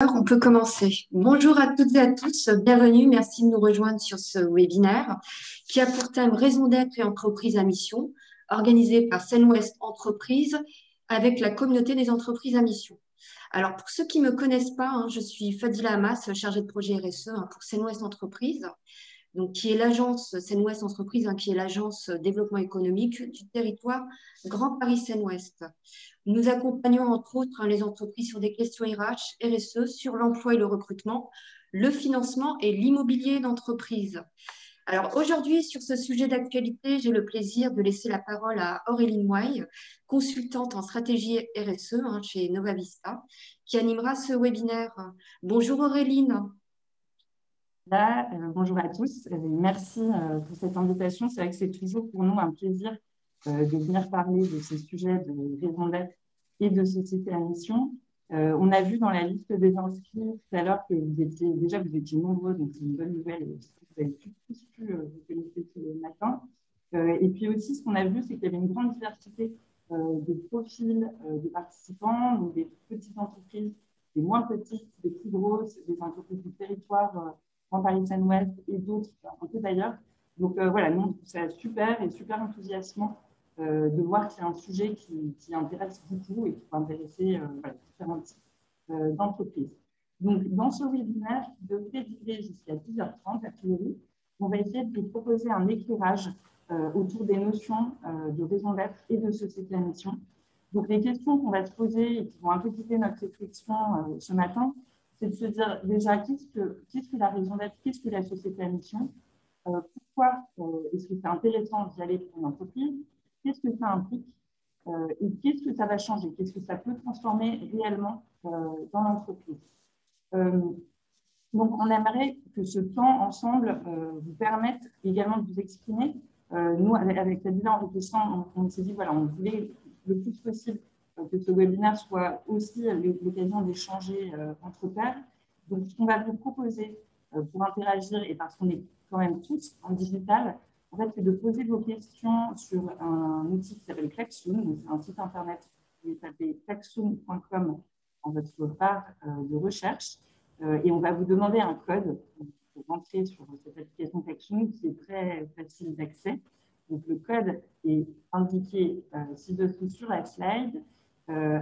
Alors, on peut commencer. Bonjour à toutes et à tous, bienvenue, merci de nous rejoindre sur ce webinaire qui a pour thème Raison d'être et entreprise à mission, organisé par Seine-Ouest Entreprises avec la communauté des entreprises à mission. Alors, pour ceux qui ne me connaissent pas, je suis Fadila Hamas, chargée de projet RSE pour Seine-Ouest Entreprises, donc, qui est l'agence Seine-Ouest Entreprises, qui est l'agence développement économique du territoire Grand Paris Seine-Ouest. Nous accompagnons entre autres les entreprises sur des questions RH, RSE, sur l'emploi et le recrutement, le financement et l'immobilier d'entreprise. Alors aujourd'hui, sur ce sujet d'actualité, j'ai le plaisir de laisser la parole à Auréline Mouaille, consultante en stratégie RSE chez Nova Vista, qui animera ce webinaire. Bonjour Auréline. Bonjour à tous. Merci pour cette invitation. C'est vrai que c'est toujours pour nous un plaisir de venir parler de ces sujets de raison d'être et de société à mission. On a vu dans la liste des inscrits tout à l'heure que vous étiez nombreux, donc c'est une bonne nouvelle. Vous avez tous pu vous connecter ce matin. Et puis aussi, ce qu'on a vu, c'est qu'il y avait une grande diversité de profils de participants, donc des petites entreprises, des moins petites, des plus grosses, des entreprises du territoire Grand Paris Seine-Ouest et d'autres un peu d'ailleurs. Donc voilà, nous, on trouve ça super et super enthousiasmant de voir que c'est un sujet qui intéresse beaucoup et qui peut intéresser différents types d'entreprises. Donc, dans ce webinaire qui devrait durer jusqu'à 10h30, a priori, on va essayer de vous proposer un éclairage autour des notions de raison d'être et de société à mission. Donc, les questions qu'on va se poser et qui vont un peu guider notre réflexion ce matin, c'est de se dire déjà qu'est-ce que la raison d'être, qu'est-ce que la société à mission, pourquoi est-ce que c'est intéressant d'y aller pour une entreprise, qu'est-ce que ça implique et qu'est-ce que ça va changer, qu'est-ce que ça peut transformer réellement dans l'entreprise. Donc, on aimerait que ce temps ensemble vous permette également de vous exprimer. Nous, avec la bilan en réfléchissant, on s'est dit, voilà, on voulait le plus possible que ce webinaire soit aussi l'occasion d'échanger entre pairs. Donc, ce qu'on va vous proposer pour interagir, et parce qu'on est quand même tous en digital, en fait, c'est de poser vos questions sur un outil qui s'appelle Klaxoon. C'est un site internet, vous pouvez taper klaxoon.com en votre barre de recherche. Et on va vous demander un code pour rentrer sur cette application Klaxoon qui est très facile d'accès. Donc, le code est indiqué ci-dessous sur la slide.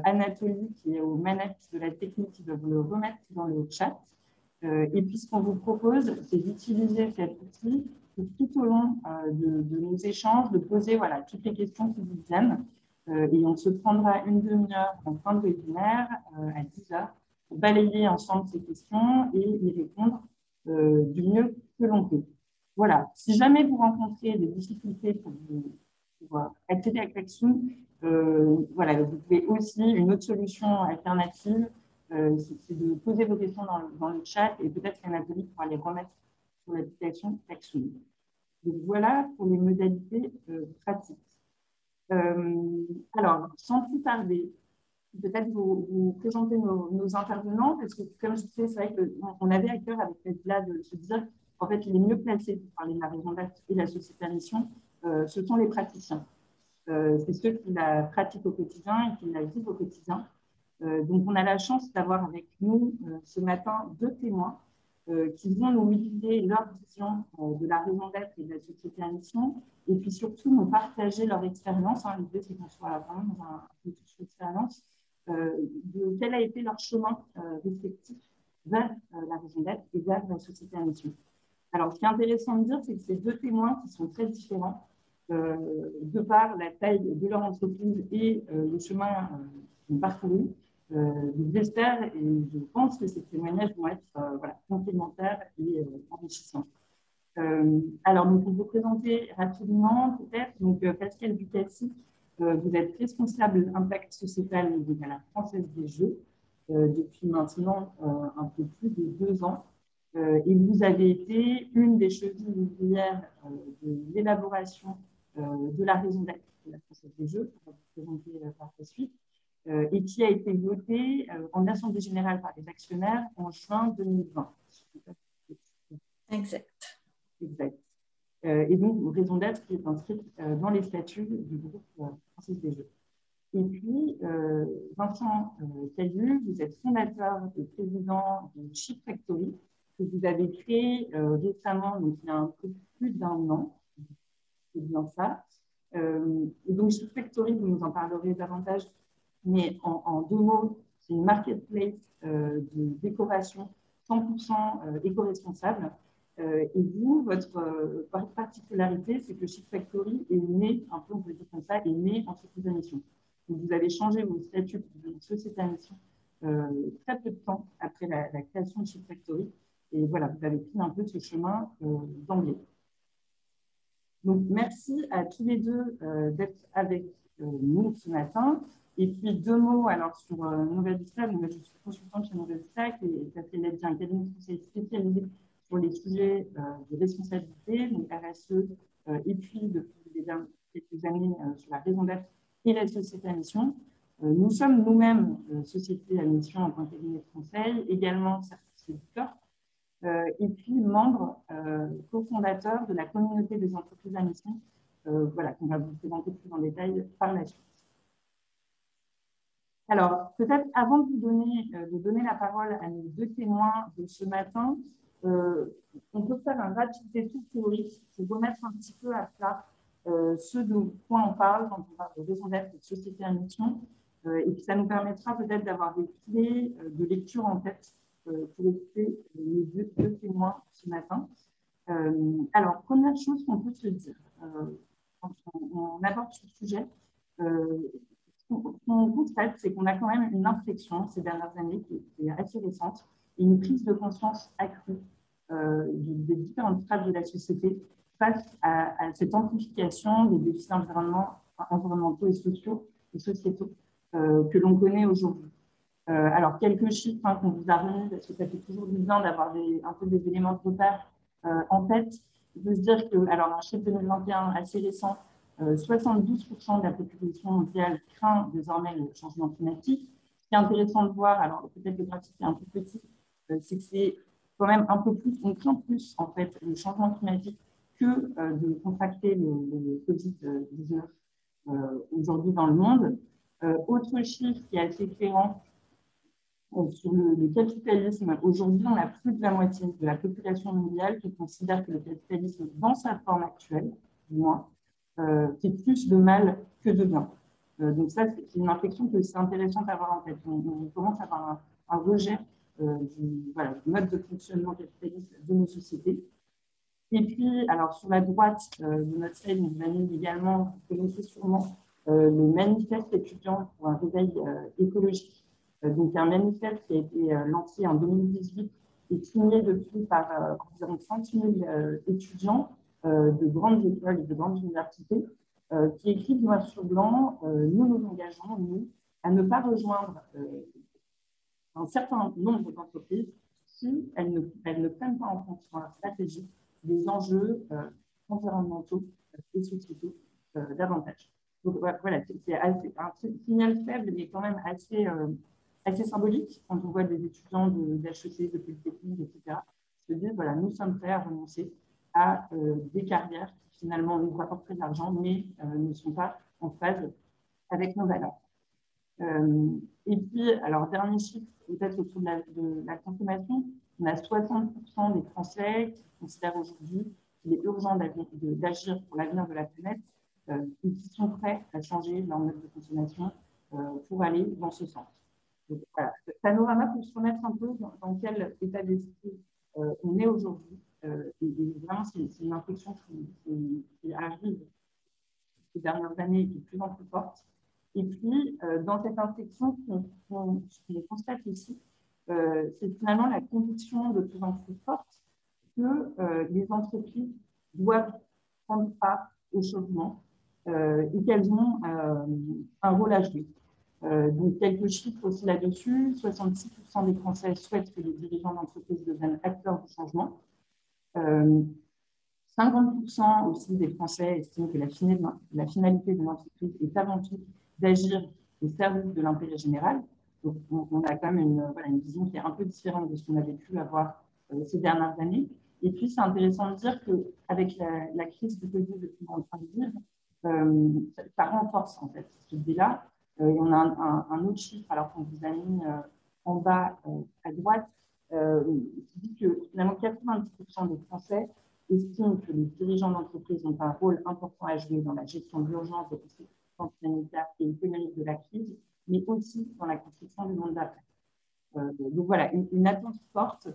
Anatolie, qui est aux manettes de la technique, qui va vous le remettre dans le chat. Et puis, ce qu'on vous propose, c'est d'utiliser cet outil tout au long de nos échanges, de poser toutes les questions qui vous viennent. Et on se prendra une demi-heure en fin de webinaire à 10h pour balayer ensemble ces questions et y répondre du mieux que l'on peut. Voilà, si jamais vous rencontrez des difficultés pour accéder à Klaxoon, voilà, vous pouvez aussi, une autre solution alternative, c'est de poser vos questions dans le chat et peut-être qu'Anatolie pourra les remettre sur l'application Klaxoon. Donc voilà pour les modalités pratiques. Alors, sans plus tarder, peut-être vous présenter nos intervenants, parce que comme je disais, c'est vrai qu'on avait à cœur avec Fadila de se dire qu'en fait, les mieux placés pour parler de la raison d'être et de la société à mission, ce sont les praticiens. C'est ceux qui la pratiquent au quotidien et qui la vivent au quotidien. Donc, on a la chance d'avoir avec nous ce matin deux témoins qui vont nous livrer leur vision de la raison d'être et de la société à mission, et puis surtout nous partager leur expérience. L'idée, c'est qu'on soit vraiment dans un retour d'expérience de quel a été leur chemin respectif vers la raison d'être et vers la société à mission. Alors, ce qui est intéressant de dire, c'est que ces deux témoins qui sont très différents, de par la taille de leur entreprise et le chemin qu'ils ont parcouru, j'espère et je pense que ces témoignages vont être complémentaires et enrichissants. Alors, pour vous présenter rapidement, peut-être, Pascal Bucassi, vous êtes responsable impact sociétal à la Française des Jeux depuis maintenant un peu plus de 2 ans. Et vous avez été une des chevilles ouvrières de l'élaboration de la raison d'être de la Française des Jeux, qu'on va vous présenter par la suite, et qui a été votée en Assemblée générale par les actionnaires en juin 2020. Exact. Exact. Et donc, raison d'être qui est inscrite dans les statuts du groupe Française des Jeux. Et puis, Vincent Caillu, vous êtes fondateur et président de Chip Factory, que vous avez créé récemment, donc il y a un peu plus d'1 an. C'est bien ça. Et donc, Chip Factory, vous nous en parlerez davantage, mais en 2 mots, c'est une marketplace de décoration 100% éco-responsable. Et vous, votre particularité, c'est que Chip Factory est né, un peu on peut dire comme ça, est né entreprise à mission. Donc, vous avez changé vos statuts de société à mission très peu de temps après la création de Chip Factory. Et voilà, vous avez pris un peu ce chemin d'emblée. Donc, merci à tous les deux d'être avec nous ce matin. Et puis, 2 mots alors, sur Nouvelle Vista. Moi, je suis consultante chez Nouvelle Vista et ça fait un cabinet de conseil spécialisé sur les sujets de responsabilité, donc RSE, et puis depuis quelques années sur la raison d'être et la société à mission. Nous sommes nous-mêmes société à mission en tant que cabinet de conseil, également certifié du COR. Et puis membre cofondateur de la communauté des entreprises à mission, voilà, qu'on va vous présenter plus en détail par la suite. Alors, peut-être avant de donner la parole à nos 2 témoins de ce matin, on peut faire un rapide détour théorique pour remettre un petit peu à plat ce de quoi on parle quand on parle de raison d'être de société à mission. Et puis, ça nous permettra peut-être d'avoir des clés de lecture en tête pour écouter les 2 témoins ce matin. Alors, première chose qu'on peut se dire quand on aborde ce sujet, ce qu'on constate, c'est qu'on a quand même une inflexion ces dernières années qui est assez récente et une prise de conscience accrue des différentes strates de la société face à cette amplification des défis environnementaux et sociaux et sociétaux que l'on connaît aujourd'hui. Alors, quelques chiffres qu'on vous a remis, parce que ça fait toujours du bien d'avoir un peu des éléments de repère en tête. Il faut se dire que, alors, un chiffre 2021 assez récent, 72% de la population mondiale craint désormais le changement climatique. Ce qui est intéressant de voir, alors peut-être le graphique est un peu petit, c'est que c'est quand même un peu plus, on craint plus en fait le changement climatique que de contracter le Covid-19 aujourd'hui dans le monde. Autre chiffre qui est assez éclairant, sur le capitalisme, aujourd'hui, on a plus de la moitié de la population mondiale qui considère que le capitalisme, dans sa forme actuelle, du moins, fait plus de mal que de bien. Donc ça, c'est une réflexion que c'est intéressant d'avoir en tête. On commence à avoir un rejet du mode de fonctionnement capitaliste de nos sociétés. Et puis, alors sur la droite de notre slide, vous avez également, vous connaissez sûrement le manifeste étudiant pour un réveil écologique. Donc, un manifeste qui a été lancé en 2018 et signé depuis par environ 30 000 étudiants de grandes écoles et de grandes universités qui écrivent noir sur blanc, nous nous engageons, nous, à ne pas rejoindre un certain nombre d'entreprises si elles ne prennent pas en compte dans leur stratégie des enjeux environnementaux et sociétaux davantage. Donc voilà, c'est un signal faible, mais quand même assez symbolique quand on voit des étudiants d'HEC, de Polytechnique, etc. se dire, voilà, nous sommes prêts à renoncer à des carrières qui finalement nous rapportent de l'argent, mais ne sont pas en phase avec nos valeurs. Et puis, alors, dernier chiffre, peut-être autour de la consommation, on a 60% des Français qui considèrent aujourd'hui qu'il est urgent d'agir pour l'avenir de la planète et qui sont prêts à changer leur mode de consommation pour aller dans ce sens. Donc, voilà, panorama pour se remettre un peu dans quel état d'esprit on est aujourd'hui. Et vraiment, c'est une inflexion qui arrive ces dernières années et qui est de plus en plus forte. Et puis, dans cette inflexion, ce qu'on constate aussi, c'est finalement la conviction de plus en plus forte que les entreprises doivent prendre part au changement et qu'elles ont un rôle à jouer. Donc, quelques chiffres aussi là-dessus. 66% des Français souhaitent que les dirigeants d'entreprise deviennent acteurs du changement. 50% aussi des Français estiment que la finalité de l'entreprise est avant tout d'agir au service de l'intérêt général. Donc, on a quand même une vision qui est un peu différente de ce qu'on avait pu avoir ces dernières années. Et puis, c'est intéressant de dire qu'avec la crise du Covid que nous sommes en train de vivre, ça renforce en fait cette idée-là. Et on a un autre chiffre, alors qu'on vous a mis en bas à droite, qui dit que finalement 90% des Français estiment que les dirigeants d'entreprise ont un rôle important à jouer dans la gestion de l'urgence, des conséquences sanitaires et économiques de la crise, mais aussi dans la construction du monde d'après. Donc voilà, une attente forte.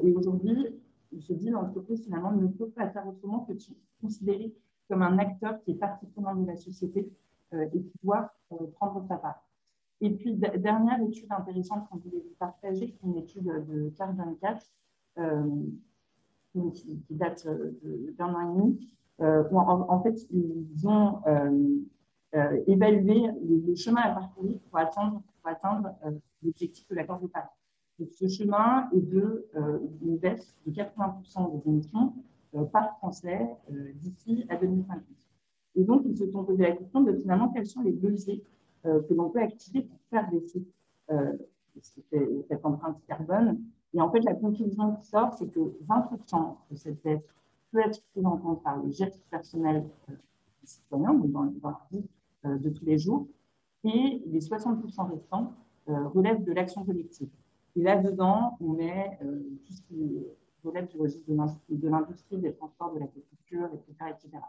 Et aujourd'hui, il se dit l'entreprise finalement ne peut pas faire autrement que de se considérer comme un acteur qui est partie prenante de la société et qui doit prendre sa part. Et puis, dernière étude intéressante qu'on voulait vous partager, une étude de Carbon 4, qui date d'un an et demi, où en fait, ils ont évalué le chemin à parcourir pour atteindre l'objectif de l'accord de Paris. Donc, ce chemin est une baisse de 80% des émissions par Français d'ici à 2050. Et donc, ils se sont posé la question de finalement quels sont les leviers que l'on peut activer pour faire baisser cette empreinte carbone. Et en fait, la conclusion qui sort, c'est que 20% de cette baisse peut être prise en compte par le geste personnel des citoyens, donc dans la vie de tous les jours, et les 60% restants relèvent de l'action collective. Et là-dedans, on met tout ce qui relève du registre de l'industrie, des transports, de l'agriculture, etc., etc.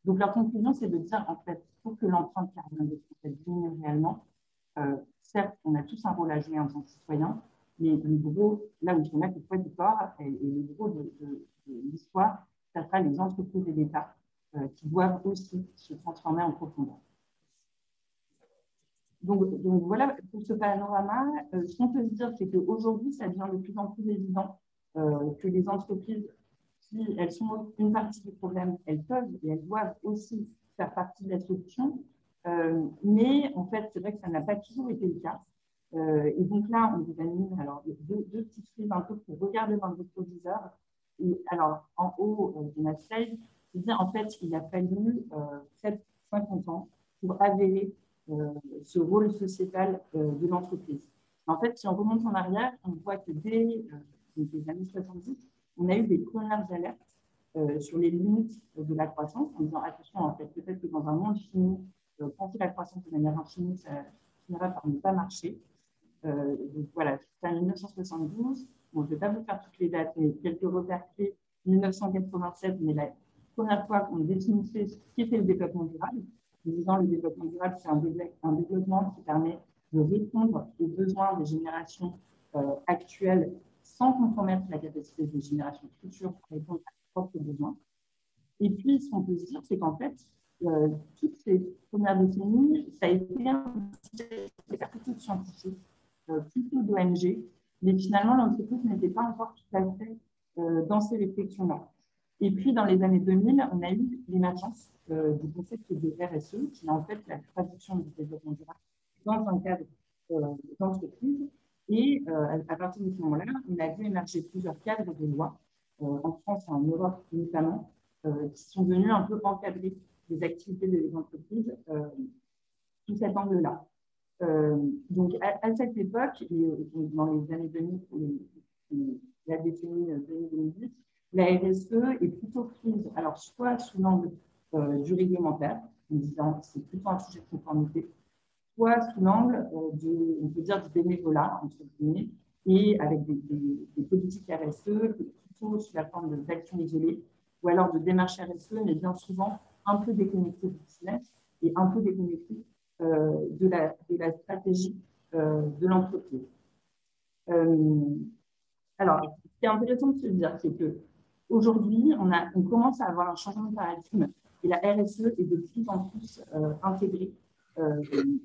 Donc, leur conclusion, c'est de dire, en fait, pour que l'empreinte carbone des Français diminue réellement, certes, on a tous un rôle à jouer en tant que citoyen, mais le gros, là où je vais mettre le poids du corps, et le gros de l'histoire, ça sera les entreprises et l'État qui doivent aussi se transformer en profondeur. Donc voilà, pour ce panorama, ce qu'on peut se dire, c'est qu'aujourd'hui, ça devient de plus en plus évident que les entreprises, si elles sont une partie du problème, elles peuvent et elles doivent aussi faire partie de la solution. Mais en fait, c'est vrai que ça n'a pas toujours été le cas. Et donc là, on vous a mis deux petites fils un peu pour regarder dans le rétroviseur. Et alors, en haut de ma slide, c'est-à-dire en fait, il a fallu 50 ans pour avérer ce rôle sociétal de l'entreprise. En fait, si on remonte en arrière, on voit que dès les années 70, on a eu des premières alertes sur les limites de la croissance, en disant attention, en fait, peut-être que dans un monde fini, penser la croissance de manière infinie, ça finira par ne pas marcher. Donc voilà, c'est en 1972. Bon, je ne vais pas vous faire toutes les dates, mais quelques repères clés. 1987, mais la première fois qu'on définissait ce qu'était le développement durable, en disant le développement durable, c'est un développement qui permet de répondre aux besoins des générations actuelles sans compromettre la capacité des générations futures à répondre à leurs propres besoins. Et puis, ce qu'on peut se dire, c'est qu'en fait, toutes ces premières décennies, ça a été un plutôt de scientifiques, plutôt d'ONG, mais finalement, l'entreprise n'était pas encore tout à fait dans ces réflexions-là. Et puis, dans les années 2000, on a eu l'émergence du concept de RSE, qui est en fait la traduction du développement durable dans un cadre d'entreprise. Et à partir de ce moment-là, on a vu émerger plusieurs cadres de loi, en France et en Europe notamment, qui sont venus un peu encadrer les activités des entreprises sous cet angle-là. Donc, à cette époque, dans les années 2000, la décennie 2010, la RSE est plutôt prise, alors soit sous l'angle du réglementaire, en disant que c'est plutôt un sujet de conformité, soit sous l'angle on peut dire, du bénévolat, entre guillemets, et avec des politiques RSE plutôt sous la forme d'actions isolées, ou alors de démarches RSE, mais bien souvent un peu déconnectées du business et un peu déconnectées de la stratégie de l'entreprise. Alors, ce qui est intéressant de se dire, c'est qu'aujourd'hui, on commence à avoir un changement de paradigme et la RSE est de plus en plus intégrée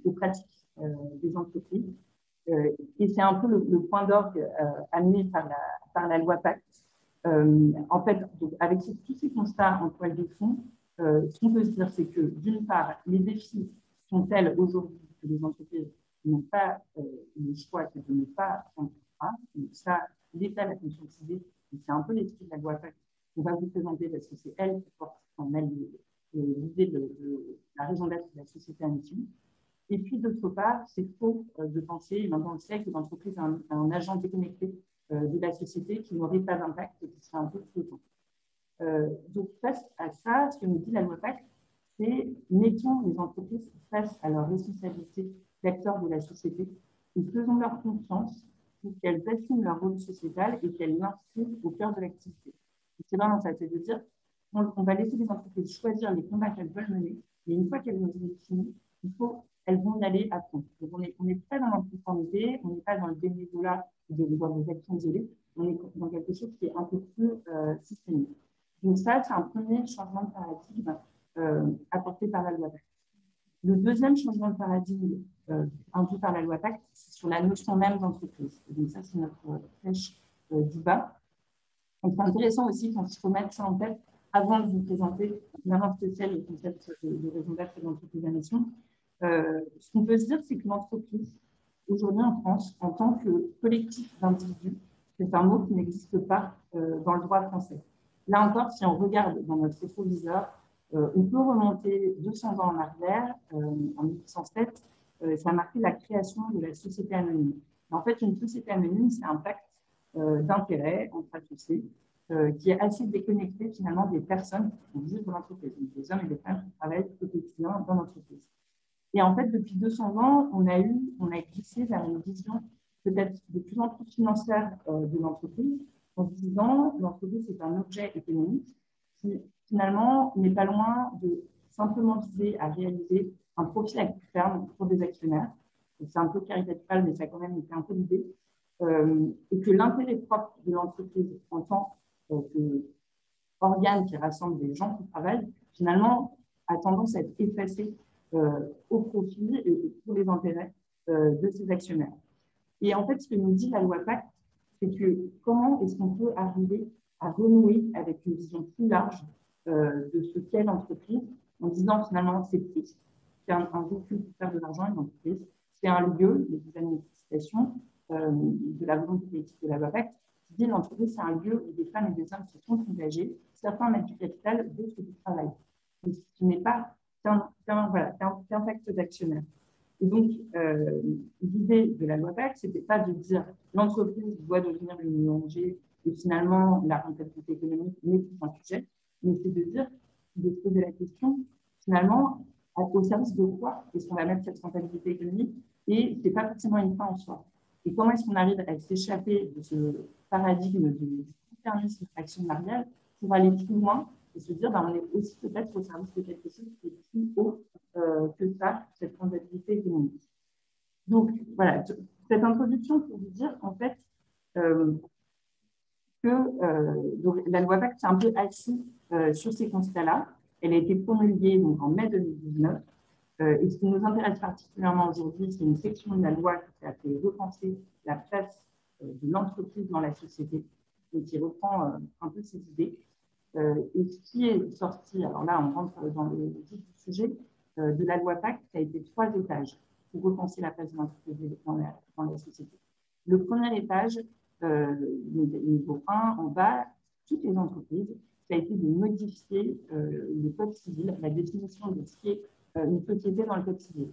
aux pratiques des entreprises. Et c'est un peu le point d'orgue amené par la loi Pacte. En fait, donc, avec tous ces constats en toile de fond, ce qu'on peut se dire, c'est que d'une part, les défis sont tels aujourd'hui que les entreprises n'ont pas le choix que de ne pas prendre part. Donc ça, l'État l'a conscientisé, c'est un peu l'esprit de la loi Pacte qu'on va vous présenter parce que c'est elle qui porte en elle l'idée de la raison d'être de la société à mission. Et puis, d'autre part, c'est faux de penser, et maintenant on le sait, que l'entreprise est un agent déconnecté de la société qui n'aurait pas d'impact et qui serait un peu flottant. Donc, face à ça, ce que nous dit la loi Pacte, c'est mettons les entreprises face à leurs responsabilités d'acteurs de la société et faisons-leur confiance pour qu'elles assument leur rôle sociétal et qu'elles l'inscrivent au cœur de l'activité. C'est vraiment ça, c'est de dire on va laisser les entreprises choisir les combats qu'elles veulent mener, mais une fois qu'elles ont défini, elles vont y aller à fond. Donc on n'est pas dans l'inconformité, on n'est pas dans le bénévolat dans des actions isolées, on est dans quelque chose qui est un peu plus systémique. Donc ça, c'est un premier changement de paradigme apporté par la loi Pacte. Le deuxième changement de paradigme induit par la loi Pacte, c'est sur la notion même d'entreprise. Donc ça, c'est notre flèche du bas. Donc c'est intéressant aussi quand il faut mettre ça en tête avant de vous présenter vraiment ce que c'est le concept de raison d'être et d'entreprise à mission. Ce qu'on peut se dire, c'est que l'entreprise, aujourd'hui en France, en tant que collectif d'individus, c'est un mot qui n'existe pas dans le droit français. Là encore, si on regarde dans notre rétroviseur, on peut remonter 200 ans en arrière, en 1807, ça a marqué la création de la société anonyme. En fait, une société anonyme, c'est un pacte d'intérêt entre associés qui est assez déconnecté finalement des personnes qui vont vivre dans l'entreprise, donc des hommes et des femmes qui travaillent au quotidien dans l'entreprise. Et en fait, depuis 200 ans, on a glissé vers une vision peut-être de plus en plus financière de l'entreprise, en se disant l'entreprise est un objet économique qui finalement n'est pas loin de simplement viser à réaliser un profit à court terme pour des actionnaires. C'est un peu caricatural, mais ça a quand même été un peu l'idée. Et que l'intérêt propre de l'entreprise en tant qu'organe qui rassemble des gens qui travaillent, finalement, a tendance à être effacé au profit et pour les intérêts de ces actionnaires. Et en fait, ce que nous dit la loi Pacte, c'est que comment est-ce qu'on peut arriver à renouer avec une vision plus large de ce qu'est l'entreprise, en disant finalement c'est plus qu'un véhicule pour faire de l'argent, une entreprise, c'est un lieu de manifestation de la volonté politique de la loi Pacte, qui dit l'entreprise c'est un lieu où des femmes et des hommes se sont engagés, certains mettent du capital, d'autres du travail. Donc, ce n'est pas qu'un pacte d'actionnaires. Et donc, l'idée de la loi Pacte, ce n'était pas de dire l'entreprise doit devenir une ONG et finalement la rentabilité économique n'est plus un sujet, mais c'est de dire, de se poser la question, finalement, au service de quoi est-ce qu'on va mettre cette rentabilité économique et ce n'est pas forcément une fin en soi. Et comment est-ce qu'on arrive à s'échapper de ce paradigme du court-termisme actionnarial pour aller plus loin et se dire on est aussi peut-être au service de quelque chose qui est plus haut que ça, cette rentabilité économique. Donc, voilà, cette introduction pour vous dire, en fait, donc, la loi Pacte s'est un peu assise sur ces constats-là. Elle a été promulguée donc, en mai 2019. Et ce qui nous intéresse particulièrement aujourd'hui, c'est une section de la loi qui a fait repenser la place de l'entreprise dans la société et qui reprend un peu ces idées. Et ce qui est sorti, alors là, on rentre dans le vif du sujet, de la loi Pacte, qui a été 3 étages pour repenser la place de l'entreprise dans la société. Le premier étage, niveau 1, en bas, toutes les entreprises, ça a été de modifier le code civil, la définition de ce qui est une société dans le code civil.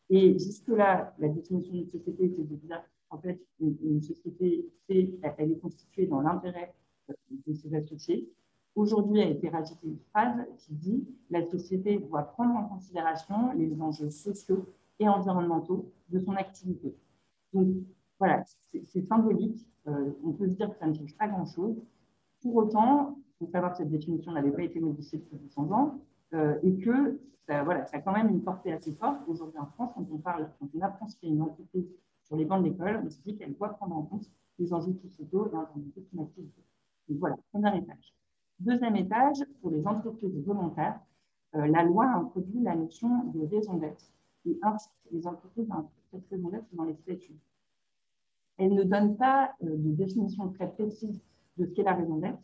Et jusque-là, la définition d'une société, c'est de dire, en fait, une société, elle est constituée dans l'intérêt de ses associés. Aujourd'hui, a été rajoutée une phrase qui dit « La société doit prendre en considération les enjeux sociaux et environnementaux de son activité ». Donc, voilà, c'est symbolique. On peut se dire que ça ne change pas grand-chose. Pour autant, il faut savoir que cette définition n'avait pas été modifiée depuis 200 ans et que ça a quand même une portée assez forte. Aujourd'hui, en France, quand on apprend ce qu'est une entreprise sur les bancs de l'école, on se dit qu'elle doit prendre en compte les enjeux sociaux et environnementaux de son activité. Donc, voilà, premier étage. Deuxième étage, pour les entreprises volontaires, la loi a introduit la notion de raison d'être et incite les entreprises à introduire cette raison d'être dans les statuts. Elle ne donne pas de définition très précise de ce qu'est la raison d'être,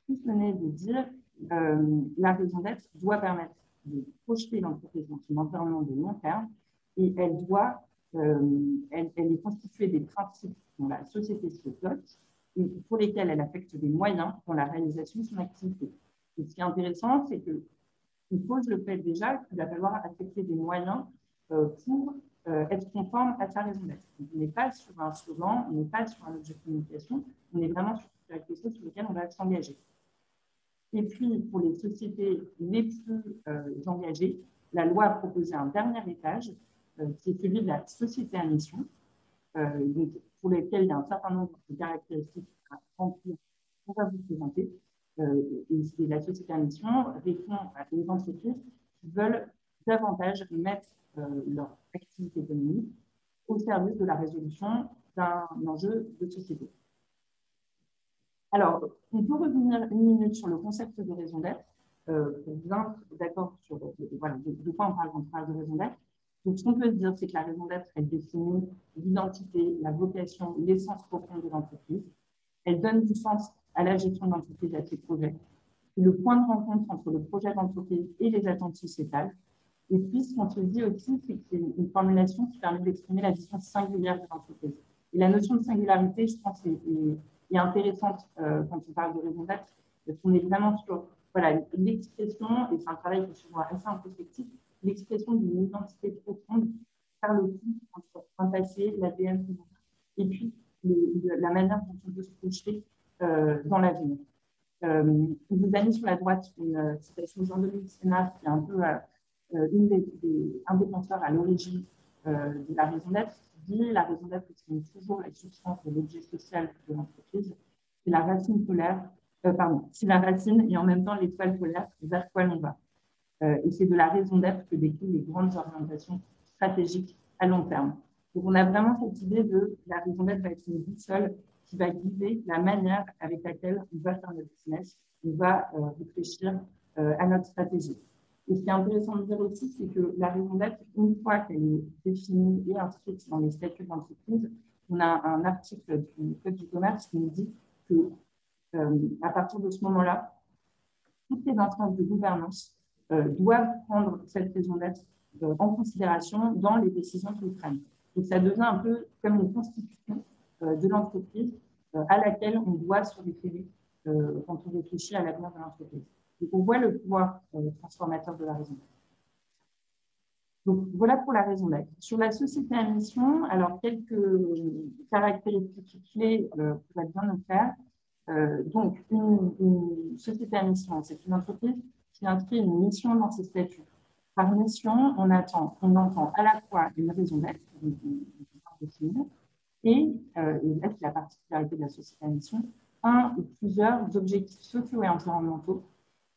si ce n'est de dire la raison d'être doit permettre de projeter l'entreprise dans son environnement de long terme et elle est constituée des principes dont la société se dote et pour lesquels elle affecte des moyens pour la réalisation de son activité. Et ce qui est intéressant, c'est qu'il pose le fait déjà qu'il va falloir affecter des moyens pour être conforme à sa raison d'être. On n'est pas sur un slogan, on n'est pas sur un objet de communication, on est vraiment sur quelque chose sur lequel on va s'engager. Et puis, pour les sociétés les plus engagées, la loi a proposé un dernier étage qui est celui de la société à mission, donc, pour lesquels il y a un certain nombre de caractéristiques à remplir qu'on va vous présenter. Et la société à mission répond à des entreprises qui veulent davantage mettre leur activité économique au service de la résolution d'un enjeu de société. Alors, on peut revenir une minute sur le concept de raison d'être, pour bien être d'accord sur voilà, de quoi on parle quand on parle de raison d'être. Donc, ce qu'on peut se dire, c'est que la raison d'être, elle définit l'identité, la vocation, l'essence profonde de l'entreprise. Elle donne du sens à la gestion de l'entreprise, à ses projets. C'est le point de rencontre entre le projet d'entreprise et les attentes sociétales. Et puis, ce qu'on se dit aussi, c'est que c'est une formulation qui permet d'exprimer la vision singulière de l'entreprise. Et la notion de singularité, je pense, est intéressante quand on parle de raison d'être, parce qu'on est vraiment sur voilà, l'expression, et c'est un travail qui est souvent assez introspectif, l'expression d'une identité profonde par le coup entre un passé, l'ADN, et puis la manière dont on peut se projeter dans l'avenir. On vous a mis sur la droite une citation de Jean-Dominique Sénard, qui est un peu un des penseurs à l'origine de la raison d'être, qui dit la raison d'être est toujours la substance de l'objet social de l'entreprise. C'est la racine polaire, c'est la racine et en même temps l'étoile polaire vers quoi l'on va. Et c'est de la raison d'être que découlent les grandes orientations stratégiques à long terme. Donc, on a vraiment cette idée de la raison d'être va être une boussole qui va guider la manière avec laquelle on va faire notre business, on va réfléchir à notre stratégie. Et ce qui est intéressant de dire aussi, c'est que la raison d'être, une fois qu'elle est définie et inscrite dans les statuts d'entreprise, on a un article du Code du commerce qui nous dit que à partir de ce moment-là, toutes les instances de gouvernance doivent prendre cette raison d'être en considération dans les décisions qu'ils prennent. Donc, ça devient un peu comme une constitution de l'entreprise à laquelle on doit se référer quand on réfléchit à l'avenir de l'entreprise. Donc, on voit le pouvoir transformateur de la raison d'être. Donc, voilà pour la raison d'être. Sur la société à mission, alors quelques caractéristiques clés pour bien le faire. Donc, une société à mission, c'est une entreprise qui inscrit une mission dans ses statuts. Par mission, on entend à la fois une raison d'être, et là, c'est la particularité de la société à mission, un ou plusieurs objectifs sociaux et environnementaux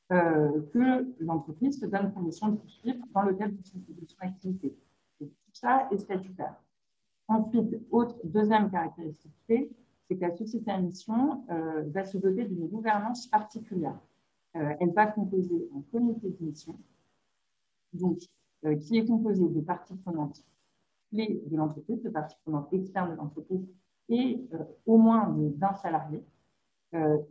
que l'entreprise se donne pour mission de poursuivre dans le cadre de son activité. Et tout ça est statutaire. Ensuite, deuxième caractéristique clé, c'est que la société à mission va se doter d'une gouvernance particulière. Elle va composer un comité de mission, donc, qui est composé de parties prenantes clés de l'entreprise, de parties prenantes externes de l'entreprise et au moins d'un salarié.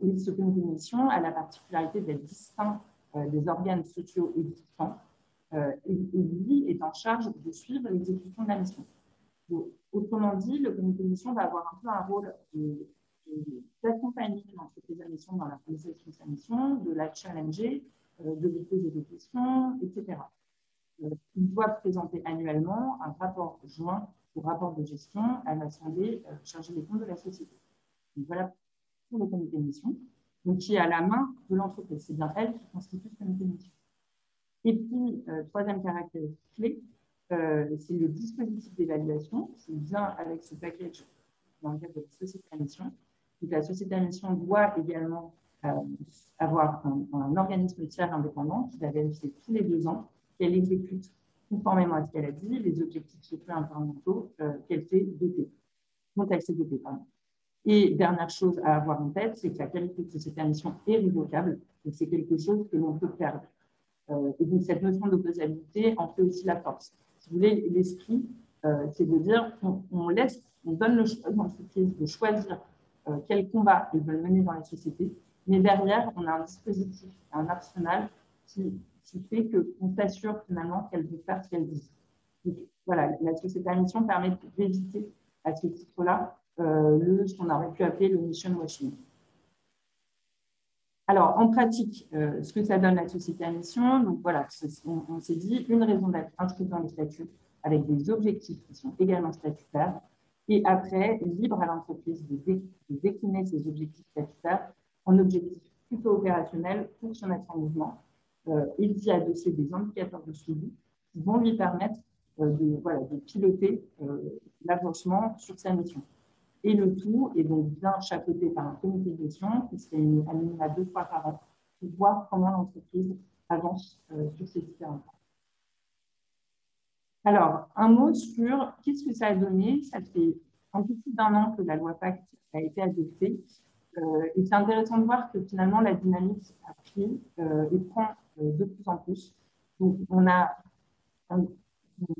Et ce comité de mission a la particularité d'être distinct des organes sociaux existants et lui est en charge de suivre l'exécution de la mission. Donc, autrement dit, le comité de mission va avoir un peu un rôle d'accompagner l'entreprise à mission dans la réalisation de sa mission, de la challenger, de lui poser des questions, etc. Il doit présenter annuellement un rapport joint au rapport de gestion à l'Assemblée chargée des comptes de la société. Donc, voilà pour le comité de mission, donc qui est à la main de l'entreprise. C'est bien elle qui constitue ce comité de mission. Et puis, troisième caractéristique clé, c'est le dispositif d'évaluation qui vient avec ce package dans le cadre de la société à mission. Donc, la société à mission doit également avoir un organisme tiers indépendant qui va vérifier tous les 2 ans qu'elle exécute conformément à ce qu'elle a dit, les objectifs sociaux et environnementaux qu'elle s'est dotée. Donc, elle s'est dotée, pardon. Et dernière chose à avoir en tête, c'est que la qualité de société à mission est révocable, et c'est quelque chose que l'on peut perdre. Et donc, cette notion d'opposabilité en fait aussi la force. Si vous voulez, l'esprit, c'est de dire on donne le choix aux entreprises de choisir quel combat elles veulent mener dans la société, mais derrière, on a un dispositif, un arsenal qui fait qu'on s'assure finalement qu'elles vont faire ce qu'elles disent. Donc, voilà, la société à mission permet d'éviter à ce titre-là ce qu'on aurait pu appeler le mission washing. Alors, en pratique, ce que ça donne la société à mission, donc voilà, on s'est dit une raison d'être inscrite dans les statuts avec des objectifs qui sont également statutaires, et après, libre à l'entreprise de décliner ces objectifs statutaires en objectifs plutôt opérationnels pour se mettre en mouvement, et d'y adosser des indicateurs de suivi qui vont lui permettre de piloter l'avancement sur sa mission. Et le tout est donc bien chapeauté par un comité de gestion qui serait animé à 2 fois par an pour voir comment l'entreprise avance sur ces différents points. Alors, un mot sur qu'est-ce que ça a donné. Ça fait un peu plus d'1 an que la loi Pacte a été adoptée. Et c'est intéressant de voir que finalement, la dynamique a pris et prend de plus en plus. Donc, on a un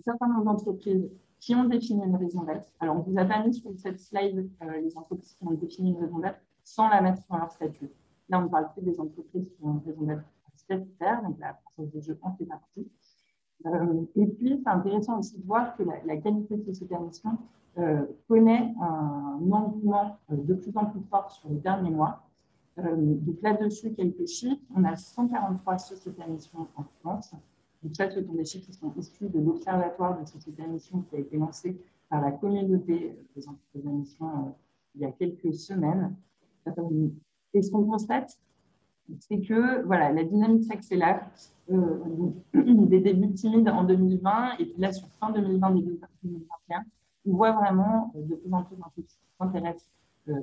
certain nombre d'entreprises qui ont défini une raison d'être. Alors, on vous a pas mis sur cette slide les entreprises qui ont défini une raison d'être sans la mettre dans leur statut. Là, on ne parle plus des entreprises qui ont une raison d'être statutaire, donc la Française des Jeux en fait partie. Et puis, c'est intéressant aussi de voir que la qualité de société à mission connaît un engouement de plus en plus fort sur les derniers mois. Donc là-dessus, quelques chiffres. On a 143 sociétés à mission en France. Donc ça, ce sont des chiffres qui sont issus de l'Observatoire de sociétés à mission qui a été lancé par la communauté des entreprises à mission il y a quelques semaines. Et ce qu'on constate, c'est que voilà, la dynamique s'accélère. Des débuts timides en 2020 et puis là, sur fin 2020, début 2021, on voit vraiment de plus en plus d'entreprises qui s'intéressent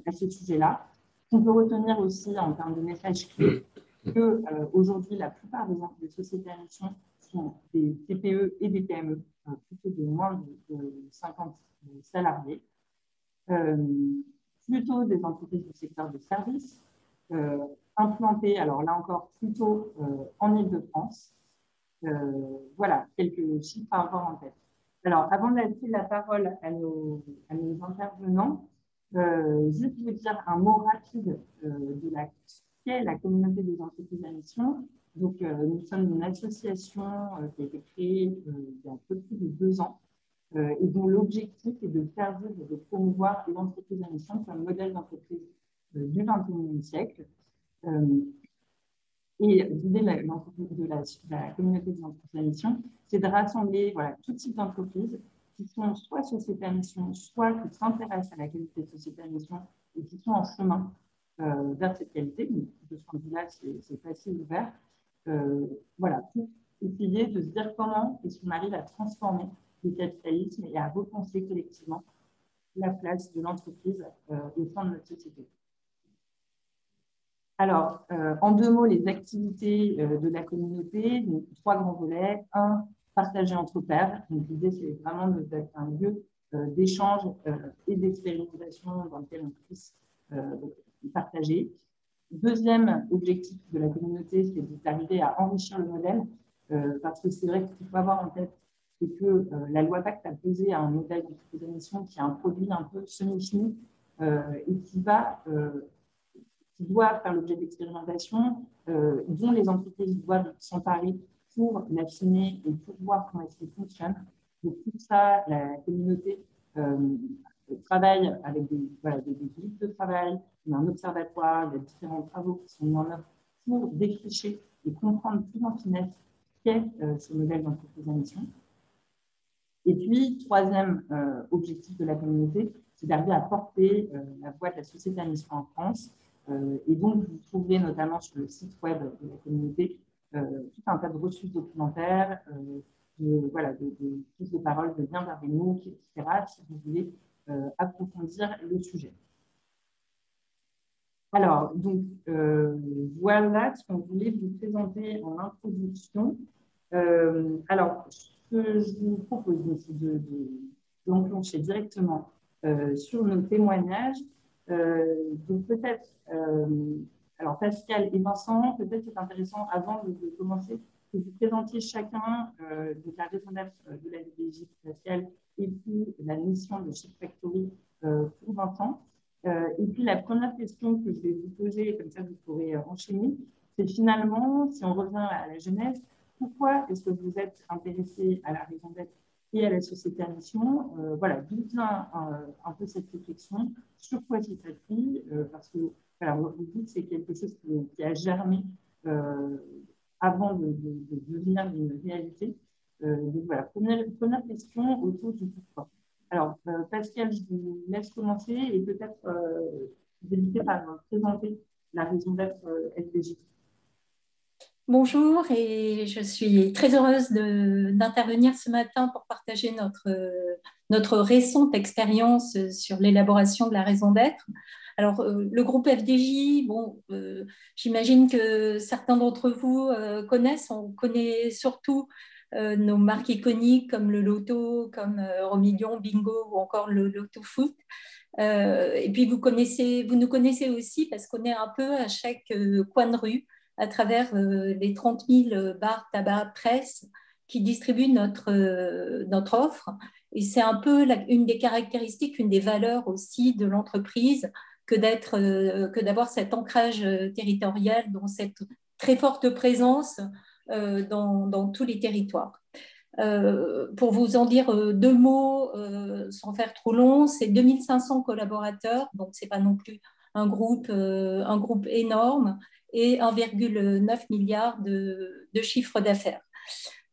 à ce sujet-là. On peut retenir aussi en termes de messages clés qu'aujourd'hui, la plupart des sociétés à mission sont des TPE et des PME, plutôt de moins de 50 salariés, plutôt des entreprises du secteur des services, implantées, alors là encore, plutôt en Île-de-France. Voilà, quelques chiffres à avoir en tête. Alors, avant de laisser la parole à nos intervenants, juste vous dire un mot rapide de ce qu'est la communauté des entreprises à mission. Donc, nous sommes une association qui a été créée il y a un peu plus de 2 ans et dont l'objectif est de faire vivre et de promouvoir l'entreprise à mission comme modèle d'entreprise du XXIe siècle. Et l'idée de la communauté des entreprises à mission, c'est de rassembler tout type d'entreprises qui sont soit sociétés à mission, soit qui s'intéressent à la qualité de société à mission et qui sont en chemin vers cette qualité. Donc, de ce point de vue-là, c'est assez ouvert. Voilà, pour essayer de se dire comment est-ce qu'on arrive à transformer le capitalisme et à repenser collectivement la place de l'entreprise au sein de notre société. Alors, en 2 mots, les activités de la communauté, donc 3 grands volets. 1, partager entre pairs. Donc, l'idée, c'est vraiment d'être un lieu d'échange et d'expérimentation dans lequel on puisse partager. 2e objectif de la communauté, c'est d'arriver à enrichir le modèle, parce que c'est vrai qu'il faut avoir en tête que la loi Pacte a posé un modèle d'entreprise à mission qui est un produit un peu semi-fini et qui doivent faire l'objet d'expérimentation, dont les entreprises doivent s'emparer pour l'affiner et pour voir comment est-ce qu'il fonctionne. Donc, tout ça, la communauté travaille avec des groupes de travail, il y a un observatoire, il y a différents travaux qui sont mis en œuvre pour défricher et comprendre plus en finesse qu'est ce modèle d'entreprise à mission. Et puis, 3e objectif de la communauté, c'est d'arriver à porter la voix de la société à mission en France. Et donc, vous trouverez notamment sur le site web de la communauté tout un tas de ressources documentaires, de prises de parole, de liens vers des MOOC, etc., si vous voulez approfondir le sujet. Alors, donc, voilà ce qu'on voulait vous présenter en introduction. Alors, ce que je vous propose, c'est d'enclencher directement sur nos témoignages. Donc, peut-être, alors Pascal et Vincent, peut-être c'est intéressant, avant de commencer, que vous présentiez chacun de la raison d'être de la DDJ Pascal et puis la mission de Shift Factory pour Vincent. Et puis, la première question que je vais vous poser, comme ça vous pourrez enchaîner, c'est finalement, si on revient à la genèse, pourquoi est-ce que vous êtes intéressé à la raison d'être et à la société à mission? Voilà, d'où vient un peu cette réflexion, sur quoi s'il s'appuie, parce que voilà, vous dites que c'est quelque chose qui a germé avant de devenir une réalité. Donc voilà, première question autour du pourquoi. Alors, Pascal, je vous laisse commencer et peut-être débuter par présenter la raison d'être SDJ. Bonjour et je suis très heureuse d'intervenir ce matin pour partager notre récente expérience sur l'élaboration de la raison d'être. Alors, le groupe FDJ, bon, j'imagine que certains d'entre vous connaissent. On connaît surtout nos marques iconiques comme le Loto, comme Euromillions, Bingo ou encore le Loto Foot. Et puis, vous nous connaissez aussi parce qu'on est un peu à chaque coin de rue à travers les 30 000 bars tabac presse qui distribuent notre offre. Et c'est un peu une des caractéristiques, une des valeurs aussi de l'entreprise que d'avoir cet ancrage territorial, dans cette très forte présence dans tous les territoires. Pour vous en dire deux mots, sans faire trop long, c'est 2500 collaborateurs, donc ce n'est pas non plus un groupe énorme, et 1,9 milliard de chiffre d'affaires.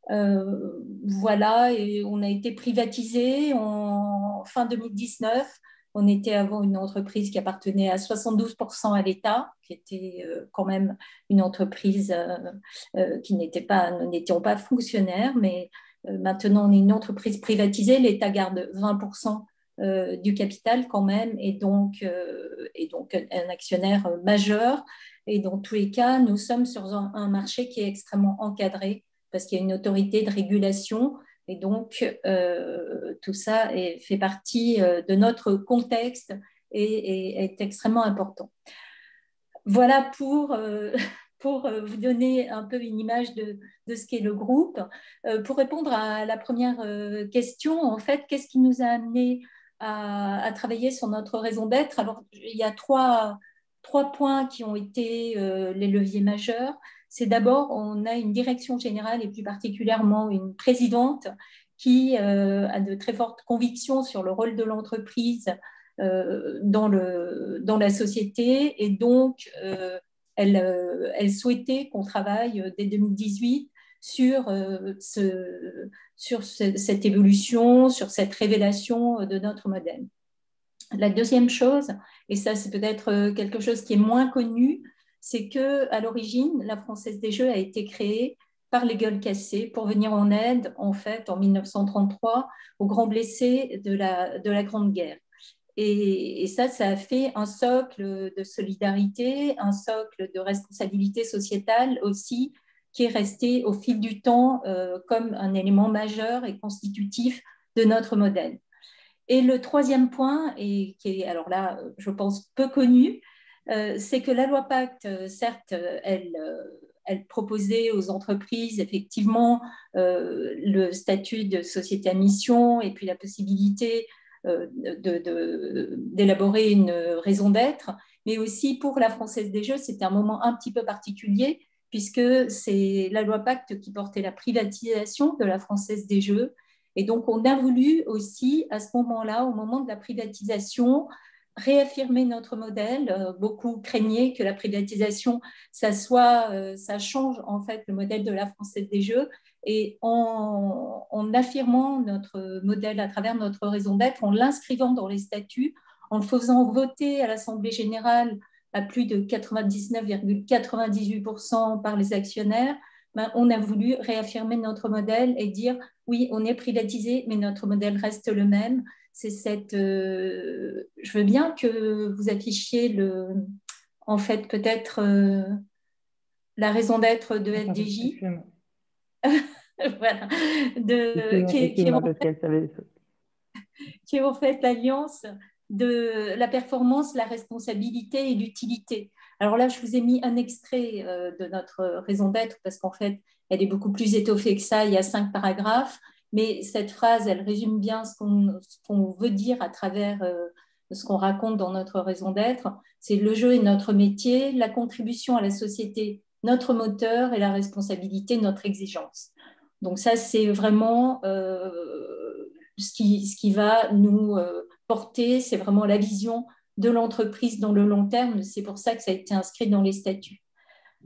Voilà, et on a été privatisé en fin 2019. On était avant une entreprise qui appartenait à 72% à l'État, qui était quand même une entreprise qui nous n'étions pas fonctionnaires, mais maintenant on est une entreprise privatisée, l'État garde 20% du capital quand même, et donc un actionnaire majeur. Et dans tous les cas, nous sommes sur un marché qui est extrêmement encadré parce qu'il y a une autorité de régulation. Et donc, tout ça fait partie de notre contexte et est extrêmement important. Voilà pour vous donner un peu une image de ce qu'est le groupe. Pour répondre à la première question, en fait, qu'est-ce qui nous a amené à travailler sur notre raison d'être? Alors, il y a trois points qui ont été les leviers majeurs. C'est d'abord, on a une direction générale et plus particulièrement une présidente qui a de très fortes convictions sur le rôle de l'entreprise dans la société, et donc elle souhaitait qu'on travaille dès 2018 sur cette évolution, sur cette révélation de notre modèle. La deuxième chose, et ça c'est peut-être quelque chose qui est moins connu, c'est qu'à l'origine, la Française des Jeux a été créée par les Gueules Cassées pour venir en aide, en fait, en 1933, aux grands blessés de la Grande Guerre. Et ça a fait un socle de solidarité, un socle de responsabilité sociétale aussi, qui est resté au fil du temps comme un élément majeur et constitutif de notre modèle. Et le troisième point, et qui est alors là, je pense, peu connu, c'est que la loi Pacte, certes, elle proposait aux entreprises effectivement le statut de société à mission et puis la possibilité d'élaborer une raison d'être, mais aussi pour la Française des Jeux, c'était un moment un petit peu particulier puisque c'est la loi Pacte qui portait la privatisation de la Française des Jeux. Et donc, on a voulu aussi, à ce moment-là, au moment de la privatisation, réaffirmer notre modèle. Beaucoup craignaient que la privatisation, ça change en fait le modèle de la Française des Jeux. Et en affirmant notre modèle à travers notre raison d'être, en l'inscrivant dans les statuts, en le faisant voter à l'Assemblée générale à plus de 99,98% par les actionnaires, on a voulu réaffirmer notre modèle et dire oui, on est privatisé, mais notre modèle reste le même. C'est je veux bien que vous affichiez en fait, peut-être la raison d'être de FDJ. Voilà. Qui est en fait l'alliance de la performance, la responsabilité et l'utilité. Alors là, je vous ai mis un extrait de notre raison d'être parce qu'en fait, elle est beaucoup plus étoffée que ça. Il y a 5 paragraphes, mais cette phrase, elle résume bien ce qu'on veut dire à travers ce qu'on raconte dans notre raison d'être. C'est le jeu est notre métier, la contribution à la société, notre moteur, et la responsabilité, notre exigence. Donc ça, c'est vraiment ce qui va nous porter, c'est vraiment la vision de l'entreprise dans le long terme. C'est pour ça que ça a été inscrit dans les statuts.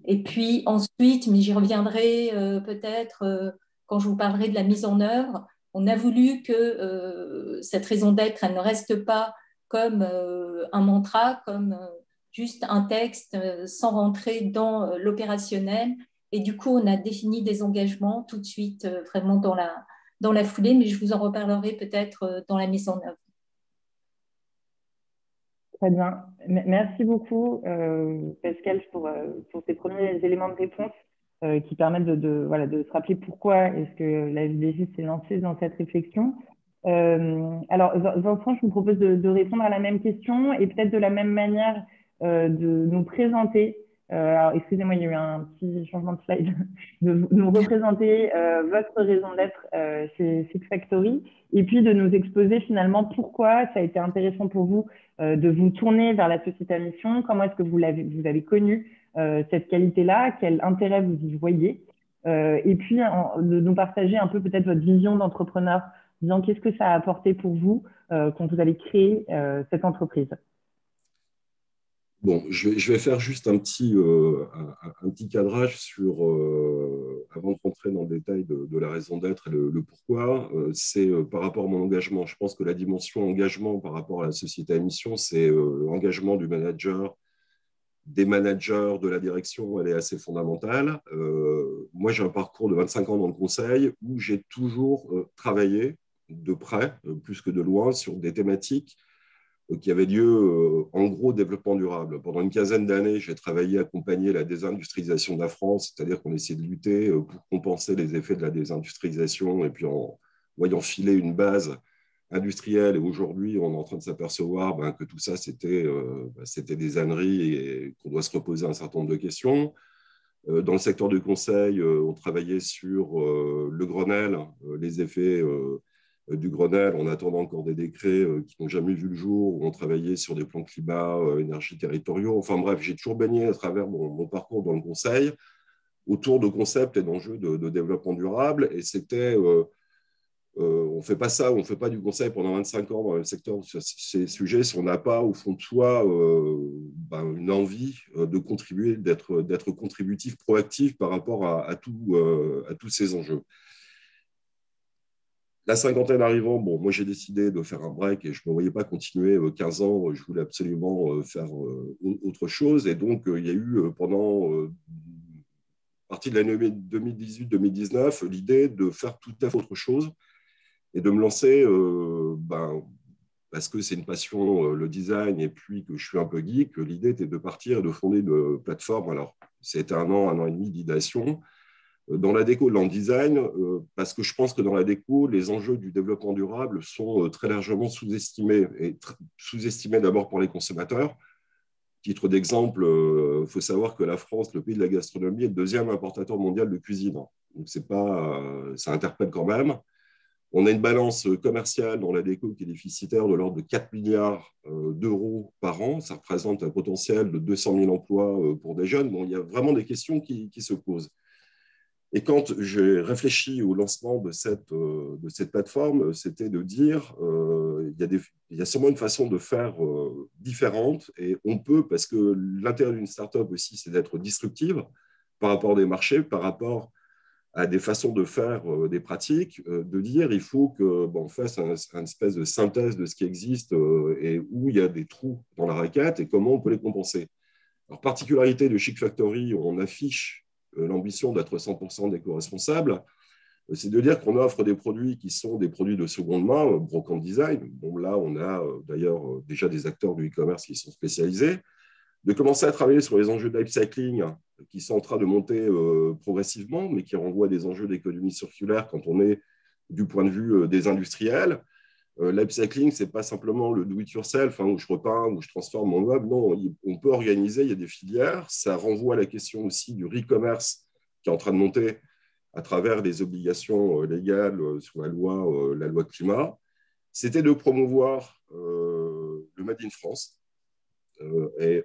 Et puis ensuite, mais j'y reviendrai peut-être quand je vous parlerai de la mise en œuvre, on a voulu que cette raison d'être, elle ne reste pas comme un mantra, comme juste un texte sans rentrer dans l'opérationnel, Et du coup, on a défini des engagements tout de suite, vraiment dans la foulée, mais je vous en reparlerai peut-être dans la mise en œuvre. Très bien. Merci beaucoup, Pascal, pour ces premiers éléments de réponse qui permettent voilà, de se rappeler pourquoi est-ce que la FDJ s'est lancée dans cette réflexion. Alors, Vincent, je vous propose de répondre à la même question et peut-être de la même manière de nous présenter. Alors, excusez-moi, il y a eu un petit changement de slide. De nous représenter votre raison d'être chez Chic Factory et puis de nous exposer finalement pourquoi ça a été intéressant pour vous de vous tourner vers la société à mission. Comment est-ce que vous avez connu cette qualité-là? Quel intérêt vous y voyez? Et puis, de nous partager un peu peut-être votre vision d'entrepreneur, disant qu'est-ce que ça a apporté pour vous quand vous avez créé cette entreprise. Bon, je vais faire juste un petit cadrage sur, avant de rentrer dans le détail de la raison d'être et le pourquoi. C'est par rapport à mon engagement. Je pense que la dimension engagement par rapport à la société à mission, c'est l'engagement du manager, des managers, de la direction, elle est assez fondamentale. Moi, j'ai un parcours de 25 ans dans le conseil où j'ai toujours travaillé de près, plus que de loin, sur des thématiques qui avait lieu en gros développement durable. Pendant une quinzaine d'années, j'ai travaillé à accompagner la désindustrialisation de la France, c'est-à-dire qu'on essayait de lutter pour compenser les effets de la désindustrialisation et puis en voyant filer une base industrielle. Et aujourd'hui, on est en train de s'apercevoir que tout ça, c'était des âneries et qu'on doit se reposer un certain nombre de questions. Dans le secteur du conseil, on travaillait sur le Grenelle, les effets du Grenelle, en attendant encore des décrets qui n'ont jamais vu le jour, où on travaillait sur des plans climat, énergie territoriaux. Enfin bref, j'ai toujours baigné à travers mon parcours dans le conseil, autour de concepts et d'enjeux de développement durable. Et c'était, on ne fait pas ça, on ne fait pas du conseil pendant 25 ans dans le secteur sur ces sujets si on n'a pas au fond de soi une envie de contribuer, d'être contributif, proactif par rapport à tous ces enjeux. La cinquantaine arrivant, bon, moi j'ai décidé de faire un break et je ne me voyais pas continuer 15 ans, je voulais absolument faire autre chose. Et donc il y a eu pendant partie de l'année 2018-2019 l'idée de faire tout à fait autre chose et de me lancer parce que c'est une passion, le design, et puis que je suis un peu geek, l'idée était de partir et de fonder une plateforme. Alors c'était un an et demi d'idéation. Dans la déco, dans le design, parce que je pense que dans la déco, les enjeux du développement durable sont très largement sous-estimés, et sous-estimés d'abord pour les consommateurs. Titre d'exemple, il faut savoir que la France, le pays de la gastronomie, est le deuxième importateur mondial de cuisine. Donc ça interpelle quand même. On a une balance commerciale dans la déco qui est déficitaire de l'ordre de 4 milliards d'euros par an. Ça représente un potentiel de 200 000 emplois pour des jeunes. Bon, il y a vraiment des questions qui se posent. Et quand j'ai réfléchi au lancement de cette plateforme, c'était de dire il y a sûrement une façon de faire différente et on peut, parce que l'intérêt d'une start-up aussi, c'est d'être disruptive par rapport des marchés, par rapport à des façons de faire des pratiques, de dire il faut qu'on fasse une espèce de synthèse de ce qui existe et où il y a des trous dans la raquette et comment on peut les compenser. Alors, particularité de Chic Factory, on affiche l'ambition d'être 100% d'éco-responsable, c'est de dire qu'on offre des produits qui sont des produits de seconde main, brocante design. Bon, là, on a d'ailleurs déjà des acteurs du e-commerce qui sont spécialisés. De commencer à travailler sur les enjeux d'upcycling qui sont en train de monter progressivement, mais qui renvoient à des enjeux d'économie circulaire quand on est du point de vue des industriels. L'upcycling, ce n'est pas simplement le do-it-yourself, où je repeins, où je transforme mon meuble. Non, on peut organiser, il y a des filières. Ça renvoie à la question aussi du re-commerce qui est en train de monter à travers des obligations légales sur la loi climat. C'était de promouvoir le Made in France. Et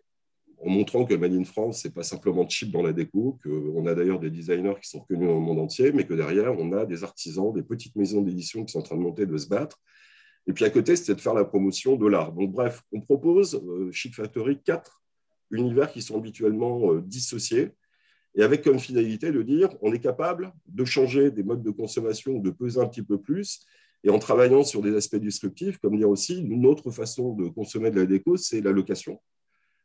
en montrant que le Made in France, ce n'est pas simplement cheap dans la déco, qu'on a d'ailleurs des designers qui sont reconnus dans le monde entier, mais que derrière, on a des artisans, des petites maisons d'édition qui sont en train de monter, de se battre. Et puis à côté, c'était de faire la promotion de l'art. Donc bref, on propose, Chic Factory, 4 univers qui sont habituellement dissociés, et avec comme finalité de dire on est capable de changer des modes de consommation, de peser un petit peu plus, et en travaillant sur des aspects disruptifs, comme dire aussi, une autre façon de consommer de la déco, c'est la location.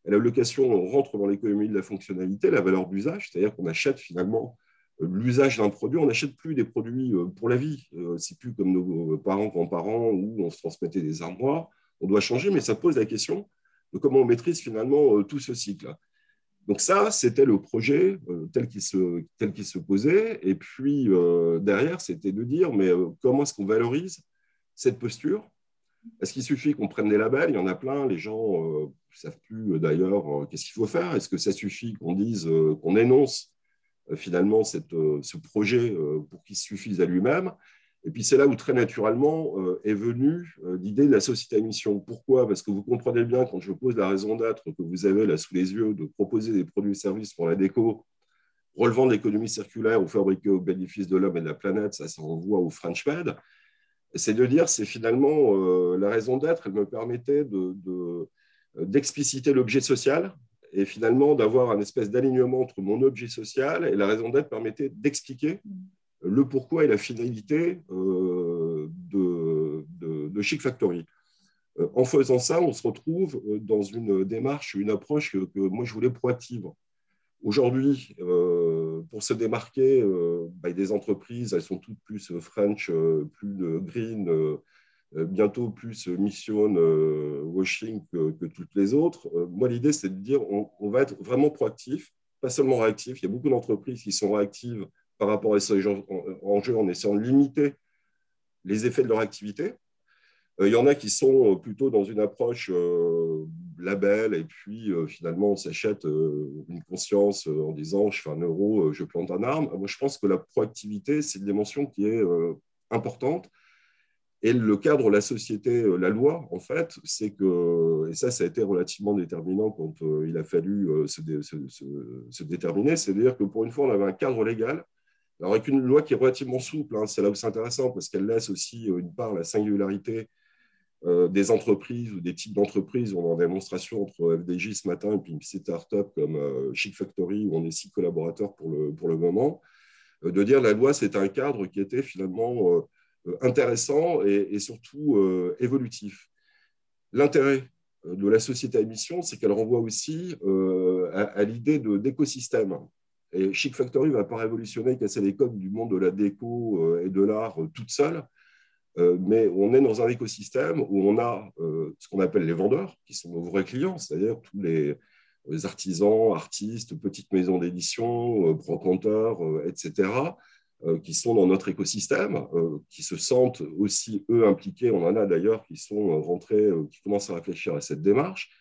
La location rentre dans l'économie de la fonctionnalité, la valeur d'usage, c'est-à-dire qu'on achète finalement l'usage d'un produit. On n'achète plus des produits pour la vie. C'est plus comme nos parents, grands-parents, où on se transmettait des armoires. On doit changer, mais ça pose la question de comment on maîtrise finalement tout ce cycle. Donc ça, c'était le projet tel qu'il se posait. Et puis derrière, c'était de dire, mais comment est-ce qu'on valorise cette posture? Est-ce qu'il suffit qu'on prenne des labels? Il y en a plein, les gens ne savent plus d'ailleurs qu'est-ce qu'il faut faire. Est-ce que ça suffit qu'on dise, qu'on énonce finalement ce projet pour qu'il suffise à lui-même? Et puis c'est là où très naturellement est venue l'idée de la société à mission. Pourquoi? Parce que vous comprenez bien, quand je pose la raison d'être que vous avez là sous les yeux, de proposer des produits et services pour la déco, relevant de l'économie circulaire ou fabriqués au bénéfice de l'homme et de la planète, ça renvoie au French Med, c'est de dire, c'est finalement la raison d'être, elle me permettait d'expliciter l'objet social et finalement d'avoir un espèce d'alignement entre mon objet social et la raison d'être permettait d'expliquer le pourquoi et la finalité de Chic Factory. En faisant ça, on se retrouve dans une démarche, une approche que moi je voulais proactive. Aujourd'hui, pour se démarquer des entreprises, elles sont toutes plus French, plus green, bientôt plus mission washing que toutes les autres. Moi, l'idée, c'est de dire on va être vraiment proactif, pas seulement réactif. Il y a beaucoup d'entreprises qui sont réactives par rapport à ces enjeux en essayant de limiter les effets de leur activité. Il y en a qui sont plutôt dans une approche label et puis finalement on s'achète une conscience en disant je fais 1 euro, je plante un arbre. Moi je pense que la proactivité c'est une dimension qui est importante et le cadre, la société, la loi en fait c'est que, et ça a été relativement déterminant quand il a fallu se déterminer, c'est-à-dire que pour une fois on avait un cadre légal. Alors avec une loi qui est relativement souple, hein, c'est là où c'est intéressant parce qu'elle laisse aussi une part la singularité des entreprises ou des types d'entreprises. On est en démonstration entre FDJ ce matin et puis une petite start-up comme Chic Factory où on est 6 collaborateurs pour le moment, de dire la loi c'est un cadre qui était finalement intéressant et surtout évolutif. L'intérêt de la société à mission, c'est qu'elle renvoie aussi à l'idée d'écosystème. Et Chic Factory ne va pas révolutionner, casser les codes du monde de la déco et de l'art toute seule. Mais on est dans un écosystème où on a ce qu'on appelle les vendeurs, qui sont nos vrais clients, c'est-à-dire tous les artisans, artistes, petites maisons d'édition, brocanteurs, etc., qui sont dans notre écosystème, qui se sentent aussi, eux, impliqués. On en a d'ailleurs qui sont rentrés, qui commencent à réfléchir à cette démarche.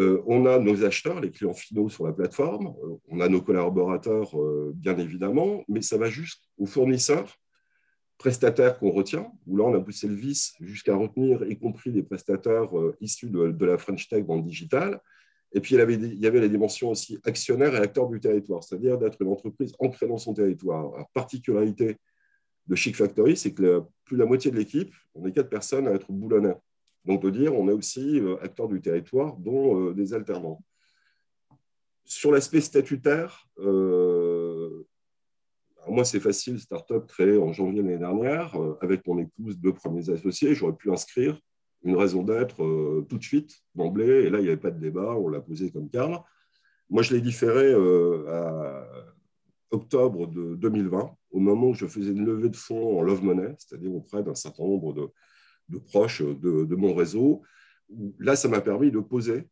On a nos acheteurs, les clients finaux sur la plateforme, on a nos collaborateurs, bien évidemment, mais ça va jusqu'aux fournisseurs, prestataires qu'on retient, où là, on a poussé le vice jusqu'à retenir, y compris des prestataires issus de la French Tech dans le digital. Et puis, il y avait la dimension aussi actionnaire et acteur du territoire, c'est-à-dire d'être une entreprise ancrée dans son territoire. La particularité de Chic Factory, c'est que plus de la moitié de l'équipe, on est 4 personnes à être boulonnais. Donc, de dire, on est aussi acteur du territoire, dont des alternants. Sur l'aspect statutaire, moi, c'est facile, start-up créée en janvier l'année dernière, avec mon épouse, 2 premiers associés, j'aurais pu inscrire une raison d'être tout de suite, d'emblée, et là, il n'y avait pas de débat, on l'a posé comme cadre. Moi, je l'ai différé à octobre de 2020, au moment où je faisais une levée de fonds en Love Money, c'est-à-dire auprès d'un certain nombre de proches de mon réseau. Là, ça m'a permis de poser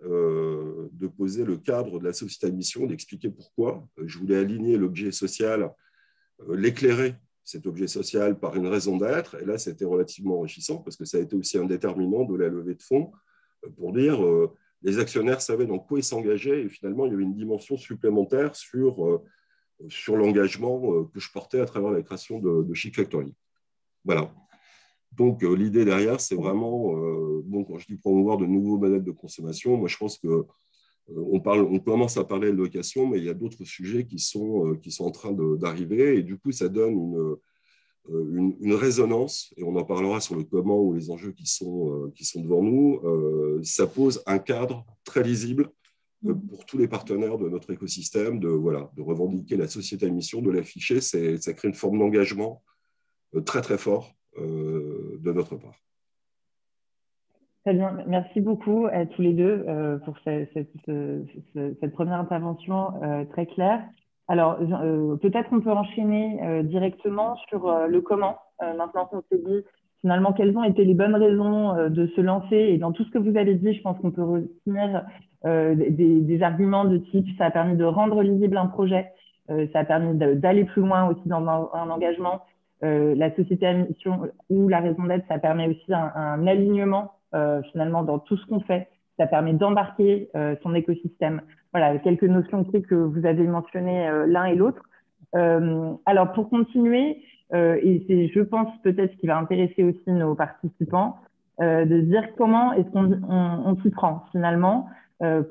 le cadre de la société à mission, d'expliquer pourquoi. Je voulais aligner l'objet social, l'éclairer, cet objet social, par une raison d'être. Et là, c'était relativement enrichissant parce que ça a été aussi un déterminant de la levée de fonds pour dire les actionnaires savaient dans quoi ils s'engageaient et finalement, il y avait une dimension supplémentaire sur l'engagement que je portais à travers la création de Chic Factory. Voilà. Donc, l'idée derrière, c'est vraiment, quand je dis promouvoir de nouveaux modèles de consommation, moi, je pense que on commence à parler de location, mais il y a d'autres sujets qui sont en train d'arriver. Et du coup, ça donne une résonance, et on en parlera sur le comment ou les enjeux qui sont devant nous. Ça pose un cadre très lisible pour tous les partenaires de notre écosystème, de revendiquer la société à mission, de l'afficher. Ça crée une forme d'engagement très, très fort de notre part. Très bien, merci beaucoup à tous les deux pour cette première intervention très claire. Alors, peut-être on peut enchaîner directement sur le comment. Maintenant qu'on s'est dit finalement quelles ont été les bonnes raisons de se lancer, et dans tout ce que vous avez dit, je pense qu'on peut retenir des arguments de type ça a permis de rendre lisible un projet, ça a permis d'aller plus loin aussi dans un engagement. La société à mission ou la raison d'être, ça permet aussi un alignement finalement dans tout ce qu'on fait. Ça permet d'embarquer son écosystème. Voilà, quelques notions clés que vous avez mentionnées l'un et l'autre. Alors, pour continuer, et c'est, je pense, peut-être ce qui va intéresser aussi nos participants, de se dire comment est-ce qu'on s'y prend finalement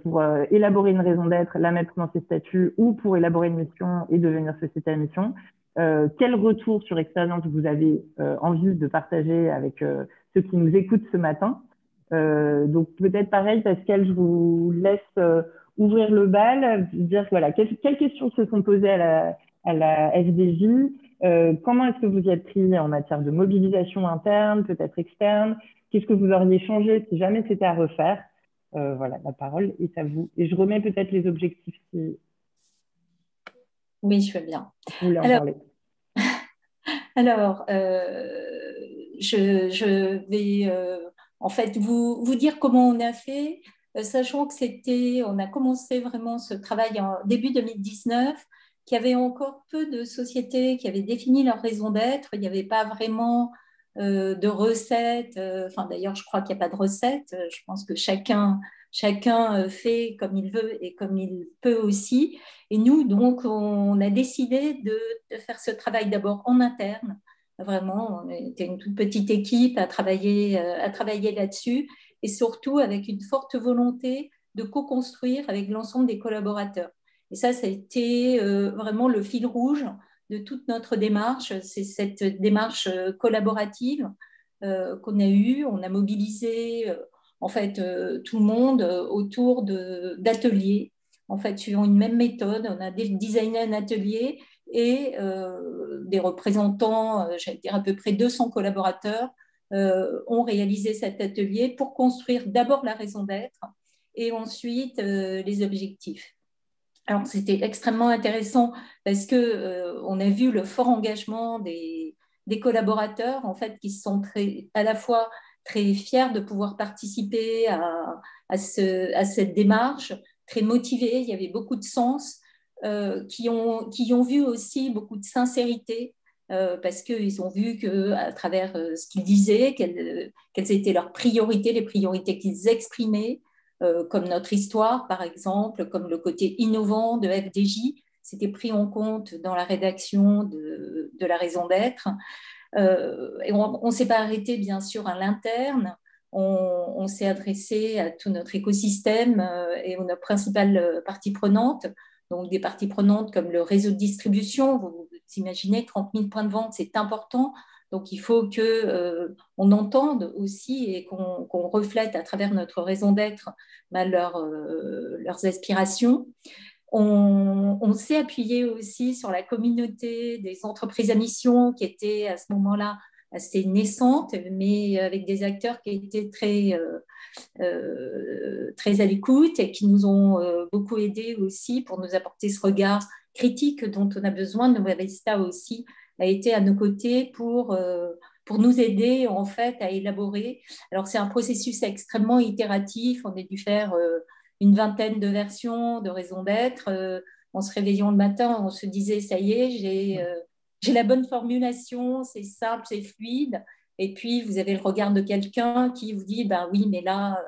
pour élaborer une raison d'être, la mettre dans ses statuts ou pour élaborer une mission et devenir société à mission. Quel retour sur expérience vous avez envie de partager avec ceux qui nous écoutent ce matin? Donc peut-être pareil, Pascal, je vous laisse ouvrir le bal, dire voilà, quelles questions se sont posées à la FDJ, comment est-ce que vous y êtes pris en matière de mobilisation interne, peut-être externe, qu'est-ce que vous auriez changé si jamais c'était à refaire? Voilà, la parole est à vous. Et je remets peut-être les objectifs si Oui, je veux bien. vous voulez en parler. Alors, je vais en fait vous dire comment on a fait, sachant que on a commencé vraiment ce travail en début 2019, qu'il y avait encore peu de sociétés qui avaient défini leur raison d'être. Il n'y avait pas vraiment de recettes. Enfin, d'ailleurs, je crois qu'il n'y a pas de recette. Je pense que chacun fait comme il veut et comme il peut aussi. Et nous, donc, on a décidé de faire ce travail d'abord en interne. Vraiment, on était une toute petite équipe à travailler là-dessus, et surtout avec une forte volonté de co-construire avec l'ensemble des collaborateurs. Et ça a été vraiment le fil rouge de toute notre démarche. C'est cette démarche collaborative qu'on a eue. On a mobilisé en fait tout le monde autour d'ateliers. En fait, suivant une même méthode, on a designé un atelier et des représentants, j'allais dire à peu près 200 collaborateurs, ont réalisé cet atelier pour construire d'abord la raison d'être et ensuite les objectifs. Alors, c'était extrêmement intéressant parce qu'on a vu le fort engagement des collaborateurs, en fait, qui sont à la fois très fiers de pouvoir participer à cette démarche, très motivés. Il y avait beaucoup de sens, qui ont vu aussi beaucoup de sincérité, parce qu'ils ont vu qu'à travers ce qu'ils disaient, quelles étaient leurs priorités, les priorités qu'ils exprimaient, comme notre histoire, par exemple, comme le côté innovant de FDJ, c'était pris en compte dans la rédaction de la raison d'être. Et on ne s'est pas arrêté, bien sûr, à l'interne. On s'est adressé à tout notre écosystème et aux principales parties prenantes. Donc, des parties prenantes comme le réseau de distribution. Vous imaginez, 30 000 points de vente, c'est important. Donc, il faut qu'on entende aussi et qu'on reflète à travers notre raison d'être leurs aspirations. On s'est appuyé aussi sur la communauté des entreprises à mission qui étaient à ce moment-là assez naissantes, mais avec des acteurs qui étaient très à l'écoute et qui nous ont beaucoup aidés aussi pour nous apporter ce regard critique dont on a besoin. Novavista aussi a été à nos côtés pour nous aider en fait à élaborer. Alors c'est un processus extrêmement itératif. On a dû faire une vingtaine de versions de raison d'être. En se réveillant le matin, on se disait ça y est, j'ai la bonne formulation, c'est simple, c'est fluide. Et puis vous avez le regard de quelqu'un qui vous dit ben oui, mais là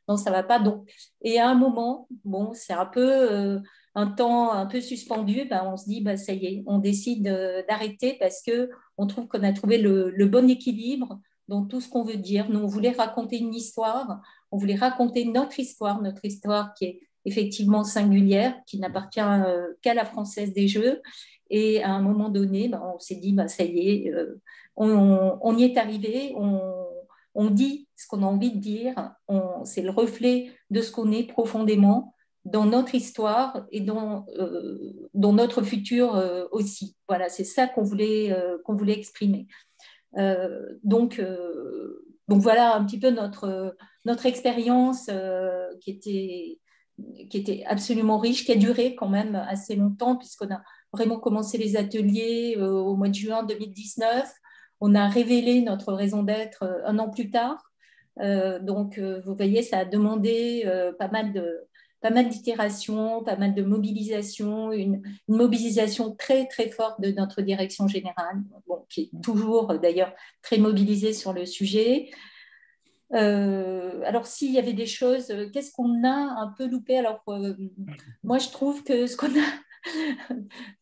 non, ça va pas. Donc, et à un moment, bon, c'est un peu un temps un peu suspendu. Ben, on se dit ben ça y est, on décide d'arrêter parce que on trouve qu'on a trouvé le bon équilibre dans tout ce qu'on veut dire. Nous, on voulait raconter une histoire. On voulait raconter notre histoire qui est effectivement singulière, qui n'appartient qu'à la Française des Jeux. Et à un moment donné, ben, on s'est dit, ben, ça y est, on y est arrivé, on dit ce qu'on a envie de dire, c'est le reflet de ce qu'on est profondément dans notre histoire et dans notre futur aussi. Voilà, c'est ça qu'on voulait exprimer. Donc voilà un petit peu notre expérience qui était absolument riche, qui a duré quand même assez longtemps, puisqu'on a vraiment commencé les ateliers au mois de juin 2019. On a révélé notre raison d'être un an plus tard. Donc, vous voyez, ça a demandé pas mal d'itérations, pas mal de mobilisation, une mobilisation très, très forte de notre direction générale, bon, qui est toujours d'ailleurs très mobilisée sur le sujet. Alors, s'il y avait des choses, qu'est-ce qu'on a un peu loupé? Alors, moi, je trouve que ce qu'on a,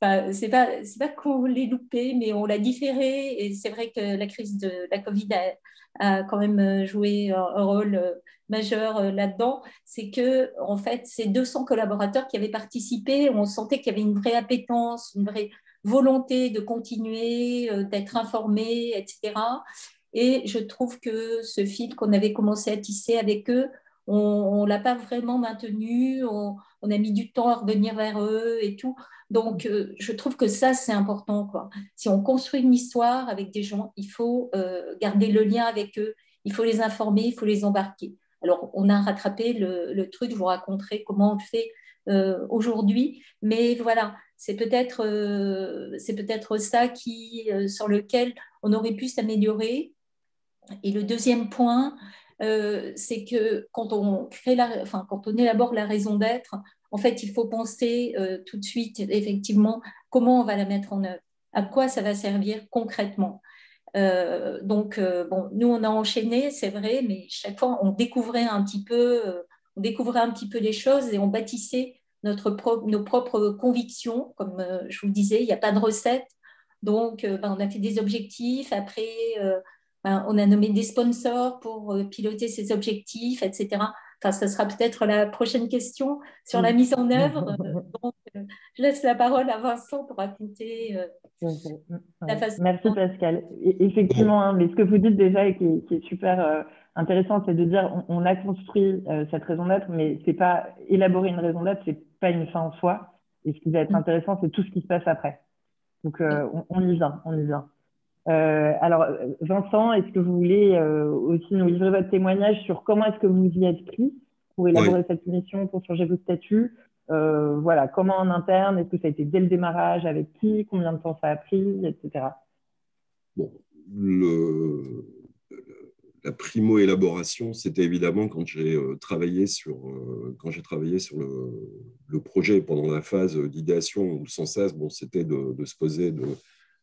enfin, c'est pas qu'on l'ait loupé, mais on l'a différé. Et c'est vrai que la crise de la Covid a quand même joué un rôle majeur là-dedans. C'est que, en fait, ces 200 collaborateurs qui avaient participé, on sentait qu'il y avait une vraie appétence, une vraie volonté de continuer, d'être informés, etc. Et je trouve que ce fil qu'on avait commencé à tisser avec eux, on ne l'a pas vraiment maintenu, on a mis du temps à revenir vers eux et tout. Donc, je trouve que ça, c'est important, quoi. Si on construit une histoire avec des gens, il faut garder le lien avec eux, il faut les informer, il faut les embarquer. Alors, on a rattrapé le truc, je vous raconterai comment on le fait aujourd'hui, mais voilà, c'est peut-être ça sur lequel on aurait pu s'améliorer. Et le deuxième point, c'est que quand on élabore la raison d'être, en fait, il faut penser tout de suite, effectivement, comment on va la mettre en œuvre, à quoi ça va servir concrètement. Donc, bon, nous, on a enchaîné, c'est vrai, mais chaque fois, on découvrait un petit peu les choses et on bâtissait nos propres convictions. Comme je vous le disais, il n'y a pas de recette. Donc, on a fait des objectifs. Après, on a nommé des sponsors pour piloter ces objectifs, etc. Enfin, ça sera peut-être la prochaine question sur la mise en œuvre. Donc, je laisse la parole à Vincent pour raconter la façon. Merci Pascal. Effectivement, hein, mais ce que vous dites déjà et qui est super intéressant, c'est de dire on a construit cette raison d'être, mais c'est pas élaborer une raison d'être, c'est pas une fin en soi. Et ce qui va être intéressant, c'est tout ce qui se passe après. Donc on y vient, on y vient. Alors Vincent, est-ce que vous voulez aussi nous livrer votre témoignage sur comment est-ce que vous y êtes pris pour élaborer cette mission, pour changer vos statuts? Voilà, comment en interne, est-ce que ça a été dès le démarrage, avec qui, combien de temps ça a pris, etc. Bon, la primo-élaboration, c'était évidemment quand j'ai travaillé sur le projet pendant la phase d'idéation, où sans cesse, bon, c'était de se poser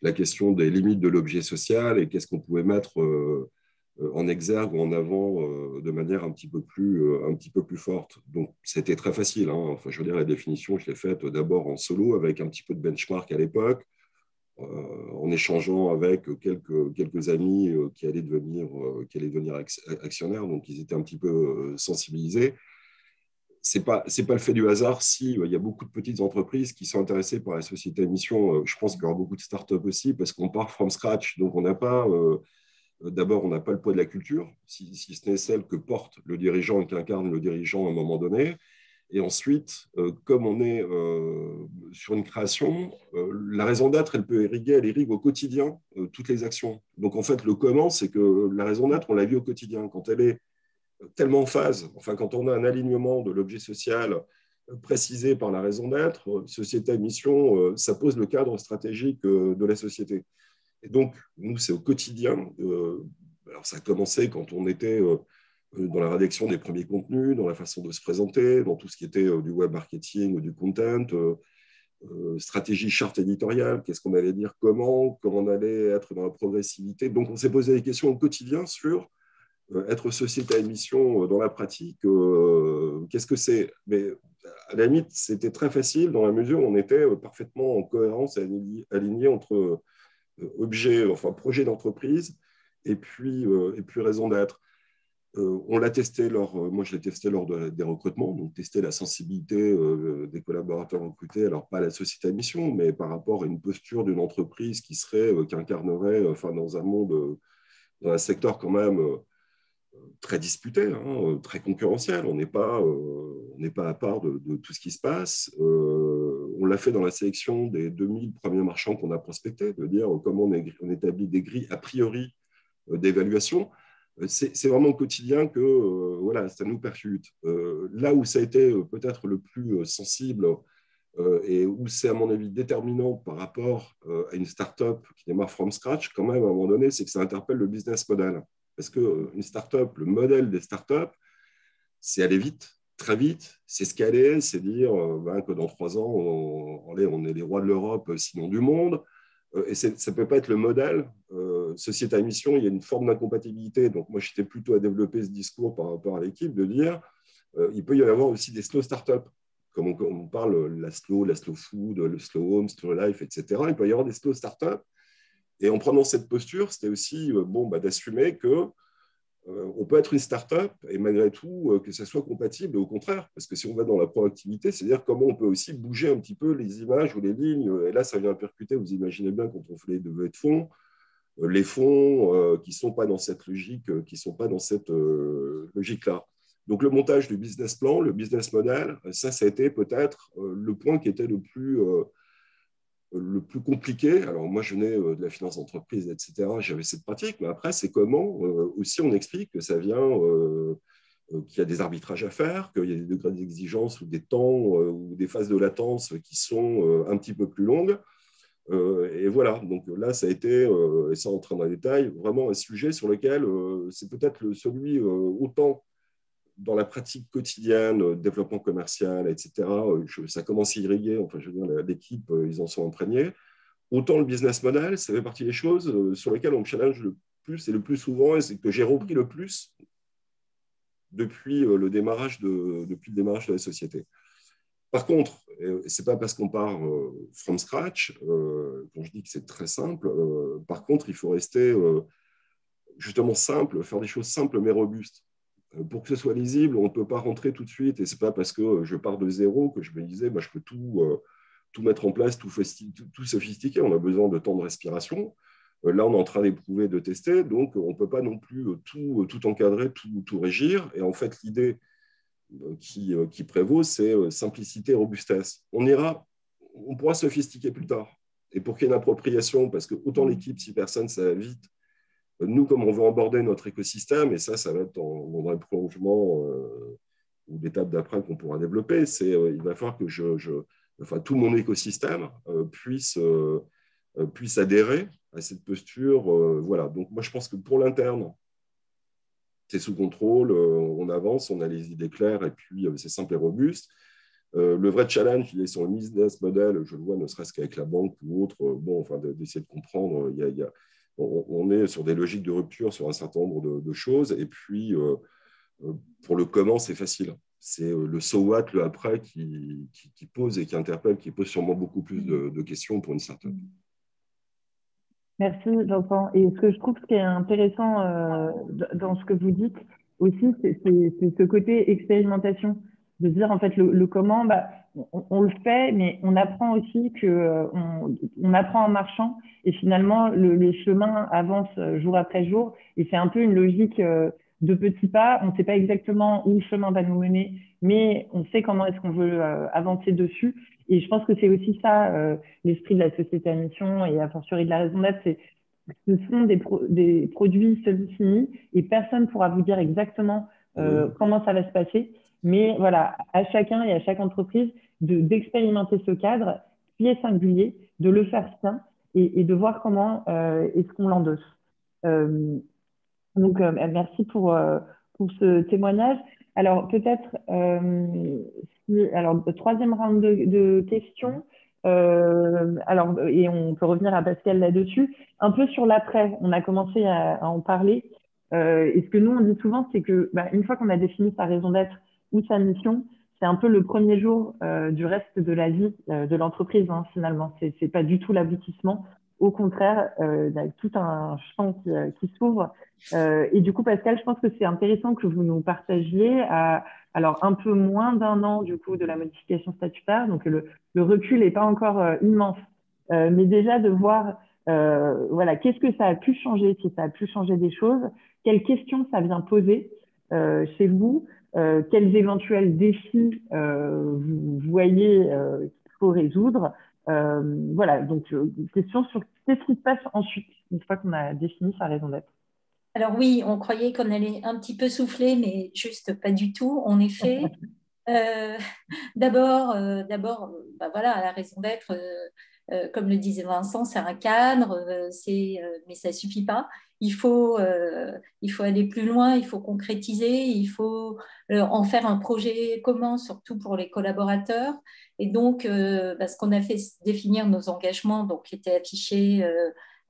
la question des limites de l'objet social et qu'est-ce qu'on pouvait mettre en exergue ou en avant de manière un petit peu plus forte. Donc, c'était très facile, hein. Enfin, je veux dire, la définition, je l'ai faite d'abord en solo avec un petit peu de benchmark à l'époque, en échangeant avec quelques amis qui allaient devenir actionnaires, donc ils étaient un petit peu sensibilisés. C'est pas le fait du hasard si il y a beaucoup de petites entreprises qui sont intéressées par la société à mission. Je pense qu'il y aura beaucoup de startups aussi parce qu'on part from scratch, donc on n'a pas d'abord, on n'a pas le poids de la culture, si ce n'est celle que porte le dirigeant et qu'incarne le dirigeant à un moment donné. Et ensuite, comme on est sur une création, la raison d'être, elle irrigue au quotidien toutes les actions. Donc en fait, le comment, c'est que la raison d'être, on la vit au quotidien. Quand elle est tellement en phase, enfin quand on a un alignement de l'objet social précisé par la raison d'être, société à mission, ça pose le cadre stratégique de la société. Et donc, nous, c'est au quotidien. Alors ça a commencé quand on était dans la rédaction des premiers contenus, dans la façon de se présenter, dans tout ce qui était du web marketing, du content, stratégie, charte éditoriale, qu'est-ce qu'on allait dire, comment on allait être dans la progressivité. Donc, on s'est posé des questions au quotidien sur être société à mission dans la pratique, qu'est-ce que c'est? Mais à la limite, c'était très facile dans la mesure où on était parfaitement en cohérence et aligné entre projet d'entreprise et puis raison d'être. On l'a testé moi je l'ai testé lors des recrutements, donc tester la sensibilité des collaborateurs recrutés, alors pas à la société à mission, mais par rapport à une posture d'une entreprise qui incarnerait dans un monde, dans un secteur quand même très disputé, hein, très concurrentiel. On n'est pas à part de tout ce qui se passe. On l'a fait dans la sélection des 2000 premiers marchands qu'on a prospectés, de dire comment on établit des grilles a priori d'évaluation. c'est vraiment au quotidien que voilà, ça nous percute. Là où ça a été peut-être le plus sensible et où c'est, à mon avis, déterminant par rapport à une start-up qui démarre from scratch, quand même, à un moment donné, c'est que ça interpelle le business model. Parce qu'une start-up, le modèle des start-up, c'est aller vite, très vite, c'est scaler, c'est dire que dans 3 ans, on est les rois de l'Europe, sinon du monde. Et ça ne peut pas être le modèle. Société à mission, il y a une forme d'incompatibilité. Donc, moi, j'étais plutôt à développer ce discours par rapport à l'équipe, de dire il peut y avoir aussi des slow startups, comme on parle la slow food, le slow home, slow life, etc. Il peut y avoir des slow startups. Et en prenant cette posture, c'était aussi d'assumer que on peut être une start-up et malgré tout que ça soit compatible, au contraire, parce que si on va dans la proactivité, c'est-à-dire comment on peut aussi bouger un petit peu les images ou les lignes, et là ça vient percuter, vous imaginez bien quand on fait les levées de fonds, les fonds qui ne sont pas dans cette logique, qui sont pas dans cette logique-là. Donc le montage du business plan, le business model, ça a été peut-être le point qui était le plus compliqué. Alors moi, je venais de la finance d'entreprise, etc. J'avais cette pratique, mais après, c'est comment aussi on explique que ça vient, qu'il y a des arbitrages à faire, qu'il y a des degrés d'exigence ou des temps ou des phases de latence qui sont un petit peu plus longues. Et voilà, donc là, ça a été, et sans entrer dans les détails, vraiment un sujet sur lequel c'est peut-être celui autant dans la pratique quotidienne, développement commercial, etc., ça commence à irriguer, enfin, je veux dire, l'équipe, ils en sont imprégnés. Autant le business model, ça fait partie des choses sur lesquelles on me challenge le plus et le plus souvent, et c'est que j'ai repris le plus depuis le démarrage de la société. Par contre, ce n'est pas parce qu'on part from scratch, quand je dis que c'est très simple, par contre, il faut rester justement simple, faire des choses simples mais robustes. Pour que ce soit lisible, on ne peut pas rentrer tout de suite, et ce n'est pas parce que je pars de zéro que je me disais je peux tout mettre en place, tout sophistiquer. On a besoin de temps de respiration. Là, on est en train d'éprouver, de tester, donc on ne peut pas non plus tout encadrer, tout régir. Et en fait, l'idée qui prévaut, c'est simplicité et robustesse. On pourra sophistiquer plus tard. Et pour qu'il y ait une appropriation, parce que autant l'équipe, 6 personnes, ça va vite. Nous, comme on veut aborder notre écosystème, et ça va être dans le prolongement ou l'étape d'après qu'on pourra développer, il va falloir que tout mon écosystème puisse adhérer à cette posture. Voilà. Donc, moi, je pense que pour l'interne, c'est sous contrôle, on avance, on a les idées claires, et puis c'est simple et robuste. Le vrai challenge, il est sur le business model, je le vois, ne serait-ce qu'avec la banque ou autre, d'essayer de comprendre. On est sur des logiques de rupture sur un certain nombre de choses, et puis pour le comment, c'est facile. C'est le so what, le après qui pose et qui interpelle, qui pose sûrement beaucoup plus de questions pour une startup. Merci, Jean-Paul. Et ce que je trouve qui est intéressant dans ce que vous dites aussi, c'est ce côté expérimentation, de dire en fait le comment, on le fait, mais on apprend aussi on apprend en marchant, et finalement le chemin avance jour après jour, et c'est un peu une logique de petits pas. On ne sait pas exactement où le chemin va nous mener, mais on sait comment est-ce qu'on veut avancer dessus. Et je pense que c'est aussi ça, l'esprit de la société à mission et a fortiori de la raison d'être, ce sont des produits semi-finis et personne ne pourra vous dire exactement comment ça va se passer. Mais voilà, à chacun et à chaque entreprise d'expérimenter ce cadre qui est singulier, de le faire bien et de voir comment est-ce qu'on l'endosse. Donc, merci pour ce témoignage. Alors, peut-être, alors, troisième round de questions. Et on peut revenir à Pascal là-dessus. Un peu sur l'après, on a commencé à en parler. Et ce que nous, on dit souvent, c'est que une fois qu'on a défini sa raison d'être ou sa mission, c'est un peu le premier jour du reste de la vie de l'entreprise, hein, finalement. C'est pas du tout l'aboutissement. Au contraire, il y a tout un champ qui s'ouvre. Et du coup, Pascal, je pense que c'est intéressant que vous nous partagiez alors un peu moins d'1 an du coup de la modification statutaire, donc le recul n'est pas encore immense, mais déjà de voir voilà, qu'est-ce que ça a pu changer, si ça a pu changer des choses, quelles questions ça vient poser chez vous, quels éventuels défis vous voyez qu'il faut résoudre. Voilà, donc question sur qu'est-ce qui se passe ensuite, une fois qu'on a défini sa raison d'être. Alors oui, on croyait qu'on allait un petit peu souffler, mais juste pas du tout, en effet. Euh, d'abord, voilà, la raison d'être, comme le disait Vincent, c'est un cadre, mais ça suffit pas. Il faut, euh, il faut aller plus loin, il faut concrétiser, il faut en faire un projet commun, surtout pour les collaborateurs. Et donc, ce qu'on a fait, c'est définir nos engagements, donc qui étaient affichés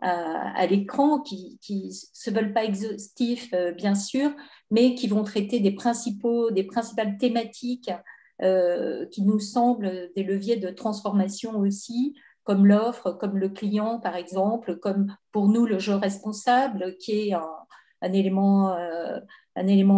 à l'écran, qui ne se veulent pas exhaustifs, bien sûr, mais qui vont traiter des principales thématiques qui nous semblent des leviers de transformation aussi, comme l'offre, comme le client, par exemple, comme pour nous le jeu responsable, qui est un élément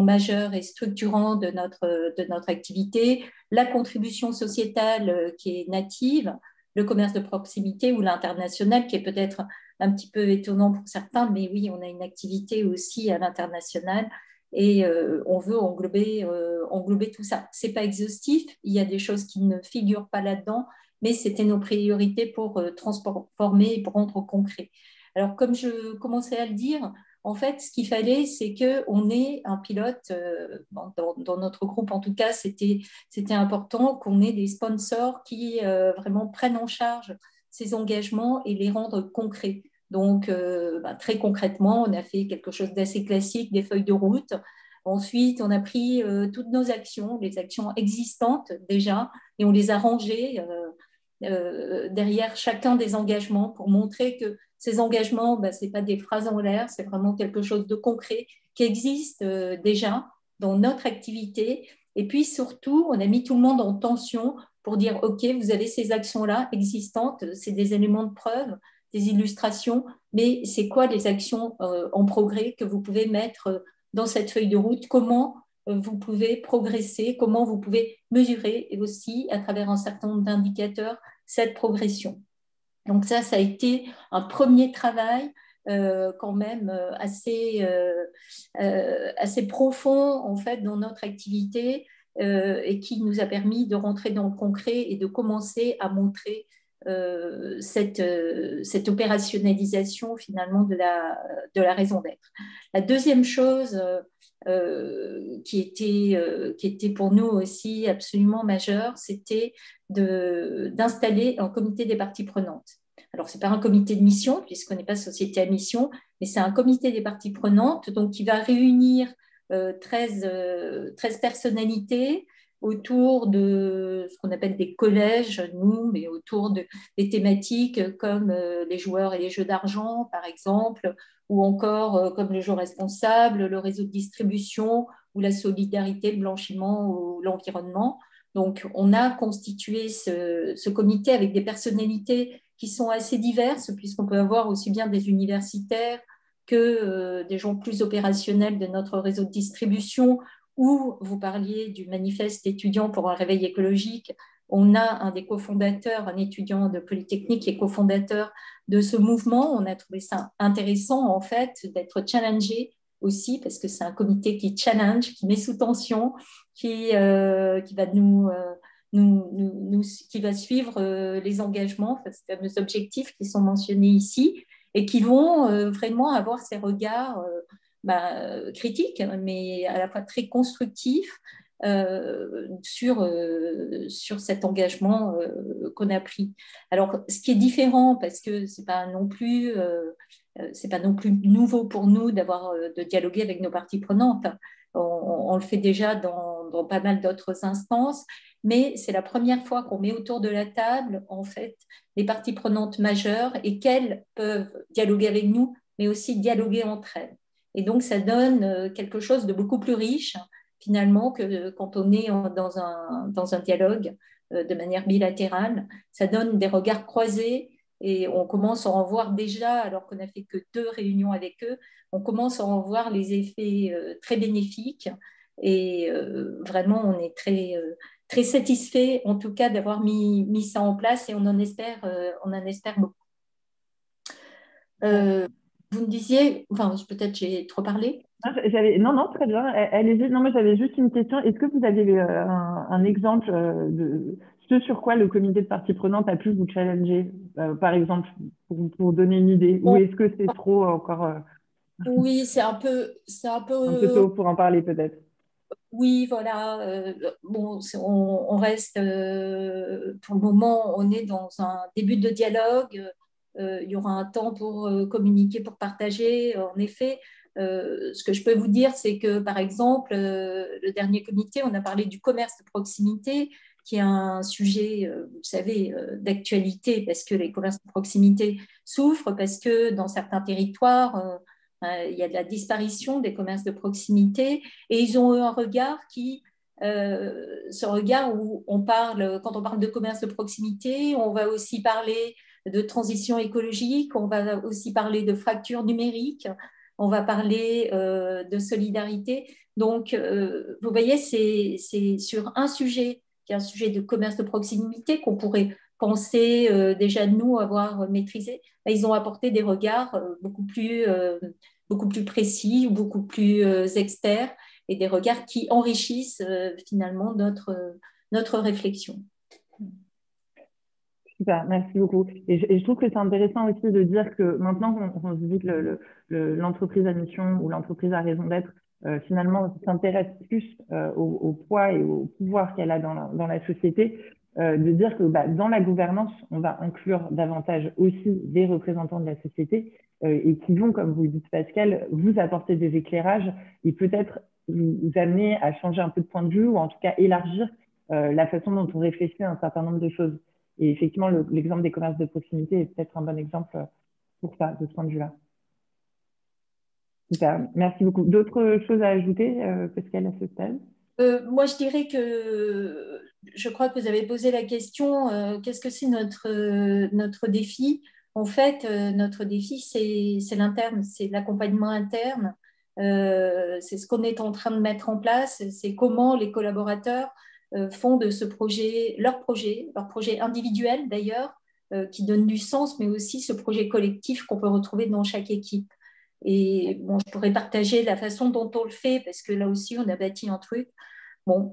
majeur et structurant de notre activité, la contribution sociétale qui est native, le commerce de proximité ou l'international, qui est peut-être un petit peu étonnant pour certains, mais oui, on a une activité aussi à l'international et on veut englober tout ça. Ce n'est pas exhaustif, il y a des choses qui ne figurent pas là-dedans, mais c'était nos priorités pour transformer et pour rendre concret. Alors, comme je commençais à le dire, en fait, ce qu'il fallait, c'est qu'on ait un pilote, dans notre groupe en tout cas, c'était important qu'on ait des sponsors qui vraiment prennent en charge ces engagements et les rendent concrets. Donc, très concrètement, on a fait quelque chose d'assez classique, des feuilles de route. Ensuite, on a pris toutes nos actions, les actions existantes déjà, et on les a rangées derrière chacun des engagements pour montrer que ces engagements, ce n'est pas des phrases en l'air, c'est vraiment quelque chose de concret qui existe déjà dans notre activité. Et puis surtout, on a mis tout le monde en tension pour dire, OK, vous avez ces actions-là existantes, c'est des éléments de preuve, des illustrations, mais c'est quoi les actions en progrès que vous pouvez mettre dans cette feuille de route? Comment vous pouvez progresser? Comment vous pouvez mesurer et aussi à travers un certain nombre d'indicateurs cette progression? Donc ça a été un premier travail quand même assez profond en fait dans notre activité et qui nous a permis de rentrer dans le concret et de commencer à montrer cette opérationnalisation finalement de la raison d'être. La deuxième chose qui était pour nous aussi absolument majeure, c'était d'installer un comité des parties prenantes. Alors, ce n'est pas un comité de mission, puisqu'on n'est pas société à mission, mais c'est un comité des parties prenantes donc, qui va réunir 13 personnalités autour de ce qu'on appelle des collèges, nous, mais autour des thématiques comme les joueurs et les jeux d'argent, par exemple, ou encore comme le jeu responsable, le réseau de distribution, ou la solidarité, le blanchiment ou l'environnement. Donc, on a constitué ce comité avec des personnalités qui sont assez diverses, puisqu'on peut avoir aussi bien des universitaires que des gens plus opérationnels de notre réseau de distribution, ou vous parliez du manifeste étudiant pour un réveil écologique. On a un des cofondateurs, un étudiant de Polytechnique qui est cofondateur de ce mouvement. On a trouvé ça intéressant, en fait, d'être challengé aussi, parce que c'est un comité qui challenge, qui met sous tension, qui va qui va suivre les engagements, enfin, ces fameux objectifs qui sont mentionnés ici, et qui vont vraiment avoir ces regards critiques, mais à la fois très constructifs sur cet engagement qu'on a pris. Alors, ce qui est différent, parce que c'est pas non plus nouveau pour nous de dialoguer avec nos parties prenantes. On le fait déjà dans pas mal d'autres instances, mais c'est la première fois qu'on met autour de la table, en fait, les parties prenantes majeures et qu'elles peuvent dialoguer avec nous, mais aussi dialoguer entre elles. Et donc, ça donne quelque chose de beaucoup plus riche, finalement, que quand on est dans un dialogue de manière bilatérale. Ça donne des regards croisés et on commence à en voir déjà, alors qu'on n'a fait que 2 réunions avec eux, on commence à en voir les effets très bénéfiques. Et vraiment, on est très satisfait, en tout cas, d'avoir mis ça en place et on en espère beaucoup. Vous me disiez, enfin, peut-être j'ai trop parlé. Non, très bien. Allez-y. Non, mais j'avais juste une question. Est-ce que vous avez un exemple de ce sur quoi le comité de parties prenantes a pu vous challenger, par exemple, pour donner une idée? Ou est-ce que c'est trop encore Oui, c'est un peu, Un peu tôt pour en parler peut-être. oui, voilà. Bon, on reste, pour le moment, on est dans un début de dialogue. Il y aura un temps pour communiquer, pour partager. En effet, ce que je peux vous dire, c'est que, par exemple, le dernier comité, on a parlé du commerce de proximité, qui est un sujet, vous savez, d'actualité, parce que les commerces de proximité souffrent, parce que dans certains territoires, il y a de la disparition des commerces de proximité. Et ils ont eu un regard ce regard où on parle, quand on parle de commerce de proximité, on va aussi parler de transition écologique, on va aussi parler de fracture numérique, on va parler de solidarité. Donc, vous voyez, c'est sur un sujet, qui est un sujet de commerce de proximité qu'on pourrait penser déjà nous avoir maîtrisé. Ils ont apporté des regards beaucoup plus précis ou beaucoup plus experts et des regards qui enrichissent finalement notre réflexion. Super, merci beaucoup. Et je trouve que c'est intéressant aussi de dire que maintenant qu'on se dit que l'entreprise à mission ou l'entreprise à raison d'être, finalement, s'intéresse plus au poids et au pouvoir qu'elle a dans la société, de dire que dans la gouvernance, on va inclure davantage aussi des représentants de la société et qui vont, comme vous le dites Pascal, vous apporter des éclairages et peut-être vous amener à changer un peu de point de vue ou en tout cas élargir la façon dont on réfléchit à un certain nombre de choses. Et effectivement, l'exemple des commerces de proximité est peut-être un bon exemple pour ça, de ce point de vue-là. Super, merci beaucoup. D'autres choses à ajouter, Pascal, à ce stade? Moi, je dirais que je crois que vous avez posé la question, qu'est-ce que c'est notre défi? En fait, notre défi, c'est l'interne, c'est l'accompagnement interne. C'est ce qu'on est en train de mettre en place, c'est comment les collaborateurs font de ce projet leur projet individuel d'ailleurs, qui donne du sens, mais aussi ce projet collectif qu'on peut retrouver dans chaque équipe. Et bon, je pourrais partager la façon dont on le fait, parce que là aussi, on a bâti un truc. Bon,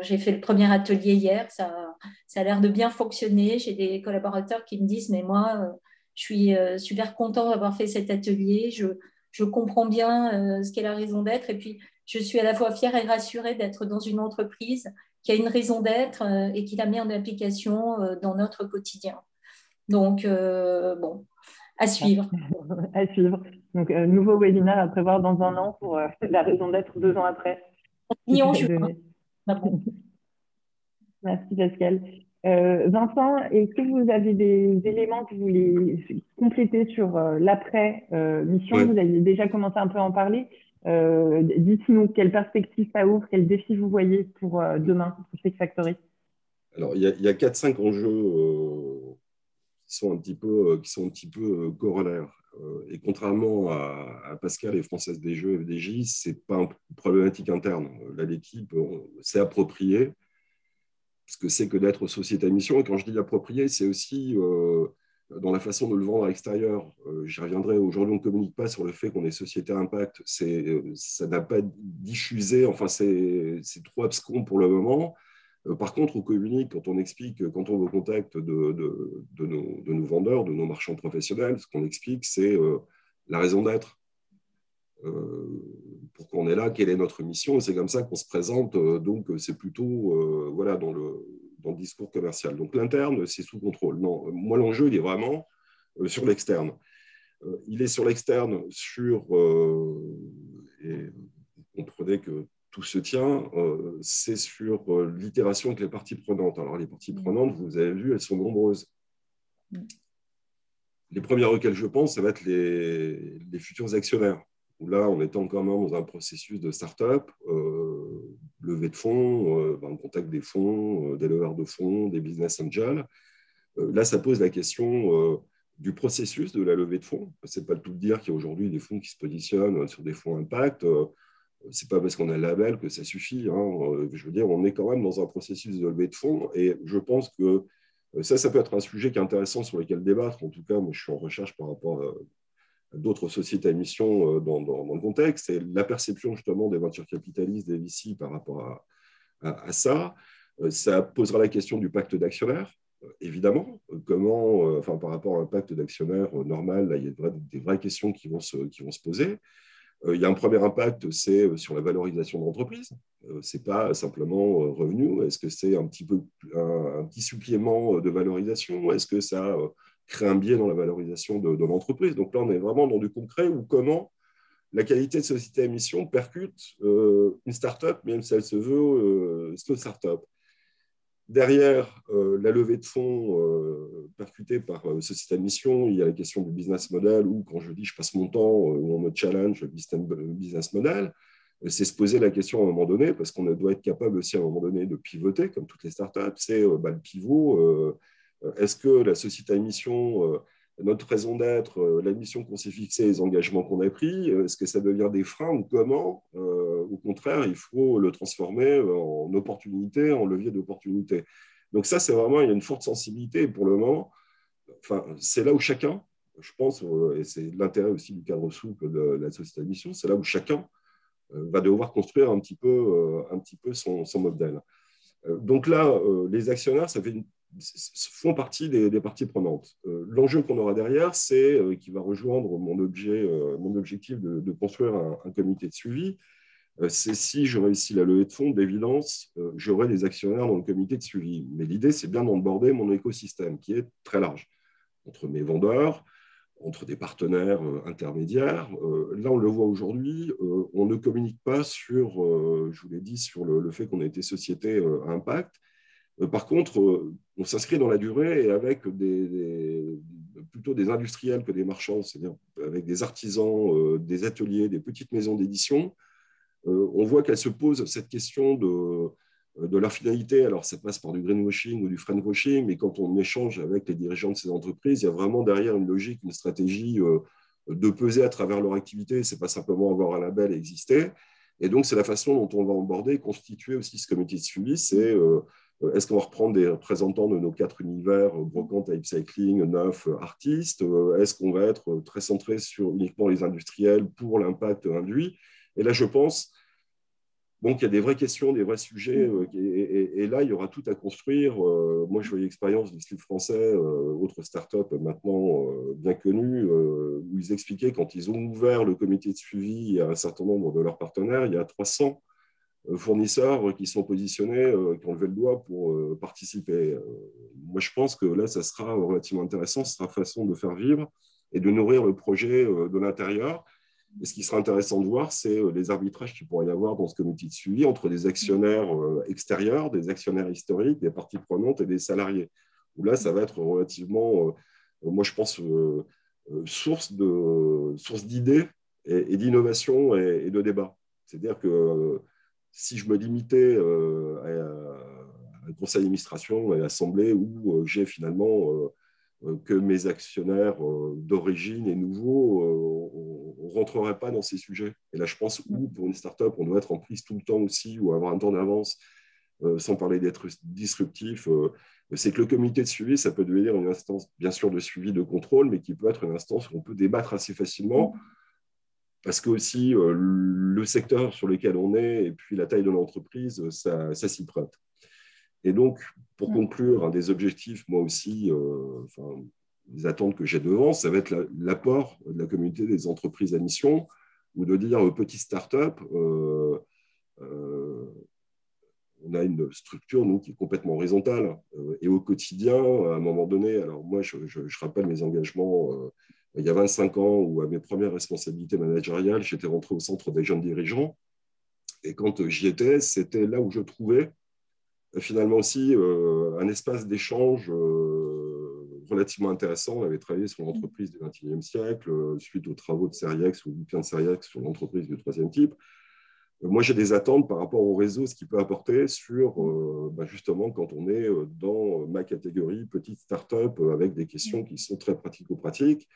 j'ai fait le premier atelier hier, ça a l'air de bien fonctionner. J'ai des collaborateurs qui me disent, mais moi, je suis super content d'avoir fait cet atelier, je comprends bien ce qu'est la raison d'être, et puis je suis à la fois fière et rassurée d'être dans une entreprise qui a une raison d'être et qui la met en application dans notre quotidien. Donc, bon, à suivre. À suivre. Donc, nouveau webinaire à prévoir dans un an pour la raison d'être 2 ans après. Merci Pascal. Vincent, est-ce que vous avez des éléments que vous voulez compléter sur l'après-mission? Ouais. Vous avez déjà commencé un peu à en parler. Dites-nous quelle perspective ça ouvre, quels défis vous voyez pour demain pour Six Factory. Alors, il y a 4-5 enjeux qui sont un petit peu corollaires. Et contrairement à Pascal et Française des Jeux et FDJ, ce n'est pas une problématique interne. Là, l'équipe s'est appropriée ce que c'est que d'être société à mission. Et quand je dis approprié, c'est aussi dans la façon de le vendre à l'extérieur. J'y reviendrai. Aujourd'hui, on ne communique pas sur le fait qu'on est société à impact. Ça n'a pas diffusé, enfin, c'est trop abscon pour le moment. Par contre, on communique quand on explique, quand on est au contact de nos vendeurs, de nos marchands professionnels, ce qu'on explique, c'est la raison d'être. Pourquoi on est là, quelle est notre mission, et c'est comme ça qu'on se présente, donc c'est plutôt voilà, dans le discours commercial. Donc l'interne, c'est sous contrôle. Non, moi l'enjeu, il est vraiment sur l'externe. Il est sur l'externe, et vous comprenez que tout se tient, c'est sur l'itération avec les parties prenantes. Alors les parties prenantes, vous avez vu, elles sont nombreuses. Les premières auxquelles je pense, ça va être les futurs actionnaires. Où là, on est encore même dans un processus de start-up, levée de fonds, en contact des fonds, des leveurs de fonds, des business angels. Là, ça pose la question du processus de la levée de fonds. Ce n'est pas le tout de dire qu'il y a aujourd'hui des fonds qui se positionnent sur des fonds impact. Ce n'est pas parce qu'on a le label que ça suffit. Je veux dire, on est quand même dans un processus de levée de fonds et je pense que ça peut être un sujet qui est intéressant sur lequel débattre. En tout cas, moi, je suis en recherche par rapport à d'autres sociétés à mission dans le contexte, et la perception justement des ventures capitalistes, des VC par rapport à ça. Ça posera la question du pacte d'actionnaires. évidemment. Comment, enfin, par rapport à l'impact d'actionnaire normal, là, il y a des vraies questions qui vont se poser. Il y a un premier impact, c'est sur la valorisation de l'entreprise. Ce n'est pas simplement revenu. Est-ce que c'est un petit supplément de valorisation? Est-ce que ça crée un biais dans la valorisation de l'entreprise? Donc là, on est vraiment dans du concret où comment la qualité de société à mission percute une start-up, même si elle se veut start-up. Derrière la levée de fonds percutée par société à mission, il y a la question du business model où, quand je dis je passe mon temps, où on me challenge le business model, c'est se poser la question à un moment donné, parce qu'on doit être capable aussi à un moment donné de pivoter, comme toutes les startups, c'est le pivot. Est-ce que la société à mission, notre raison d'être, la mission qu'on s'est fixée, les engagements qu'on a pris, est-ce que ça devient des freins ou comment au contraire, il faut le transformer en opportunité, en levier d'opportunité. Donc ça, c'est vraiment, il y a une forte sensibilité pour le moment. Enfin, c'est là où chacun, je pense, et c'est l'intérêt aussi du cadre souple de la société à mission, c'est là où chacun va devoir construire un petit peu son modèle. Donc là, les actionnaires, font partie des parties prenantes. L'enjeu qu'on aura derrière, c'est qui va rejoindre mon objectif de construire un comité de suivi. C'est si je réussis la levée de fonds, d'évidence, j'aurai des actionnaires dans le comité de suivi. Mais l'idée, c'est bien d'onboarder mon écosystème, qui est très large, entre mes vendeurs, entre des partenaires intermédiaires. Là, on le voit aujourd'hui, on ne communique pas sur, je vous l'ai dit, sur le fait qu'on a été société à impact. Par contre, on s'inscrit dans la durée et avec plutôt des industriels que des marchands, c'est-à-dire avec des artisans, des ateliers, des petites maisons d'édition. On voit qu'elles se posent cette question de leur finalité. Alors, ça passe par du greenwashing ou du friendwashing, mais quand on échange avec les dirigeants de ces entreprises, il y a vraiment derrière une logique, une stratégie de peser à travers leur activité. Ce n'est pas simplement avoir un label et exister. Et donc, c'est la façon dont on va aborder, constituer aussi ce comité de suivi. C'est est-ce qu'on va reprendre des représentants de nos 4 univers, brocante, upcycling, neuf, artistes? Est-ce qu'on va être très centré sur uniquement les industriels pour l'impact induit? Et là, je pense qu'il y a des vraies questions, des vrais sujets. Et là, il y aura tout à construire. Moi, je vois l'expérience du Slip français, autre start-up maintenant bien connue, où ils expliquaient quand ils ont ouvert le comité de suivi à un certain nombre de leurs partenaires, il y a 300 fournisseurs qui sont positionnés, qui ont levé le doigt pour participer. Moi, je pense que là, ça sera relativement intéressant. Ce sera façon de faire vivre et de nourrir le projet de l'intérieur. Et ce qui sera intéressant de voir, c'est les arbitrages qu'il pourrait y avoir dans ce comité de suivi entre des actionnaires extérieurs, des actionnaires historiques, des parties prenantes et des salariés. Où là, ça va être relativement, moi, je pense, source d'idées et d'innovation et de débat. C'est-à-dire que si je me limitais à un conseil d'administration et à l'assemblée où j'ai finalement que mes actionnaires d'origine et nouveaux, on ne rentrerait pas dans ces sujets. Et là, je pense où, pour une start-up, on doit être en prise tout le temps aussi ou avoir un temps d'avance, sans parler d'être disruptif. C'est que le comité de suivi, ça peut devenir une instance, bien sûr, de suivi, de contrôle, mais qui peut être une instance où on peut débattre assez facilement. Parce que aussi, le secteur sur lequel on est et puis la taille de l'entreprise, ça s'y prête. Et donc, pour conclure, un des objectifs, moi aussi, les attentes que j'ai devant, ça va être l'apport de la communauté des entreprises à mission, ou de dire aux petites startups, on a une structure, nous, qui est complètement horizontale. Et au quotidien, à un moment donné, alors moi, je rappelle mes engagements il y a 25 ans, où à mes premières responsabilités managériales, j'étais rentré au centre des jeunes dirigeants. Et quand j'y étais, c'était là où je trouvais finalement aussi un espace d'échange relativement intéressant. On avait travaillé sur l'entreprise du XXIe siècle, suite aux travaux de Seriex ou du bouquin de Seriex sur l'entreprise du troisième type. Moi, j'ai des attentes par rapport au réseau, ce qu'il peut apporter sur, justement, quand on est dans ma catégorie petite start-up avec des questions qui sont très pratico-pratiques.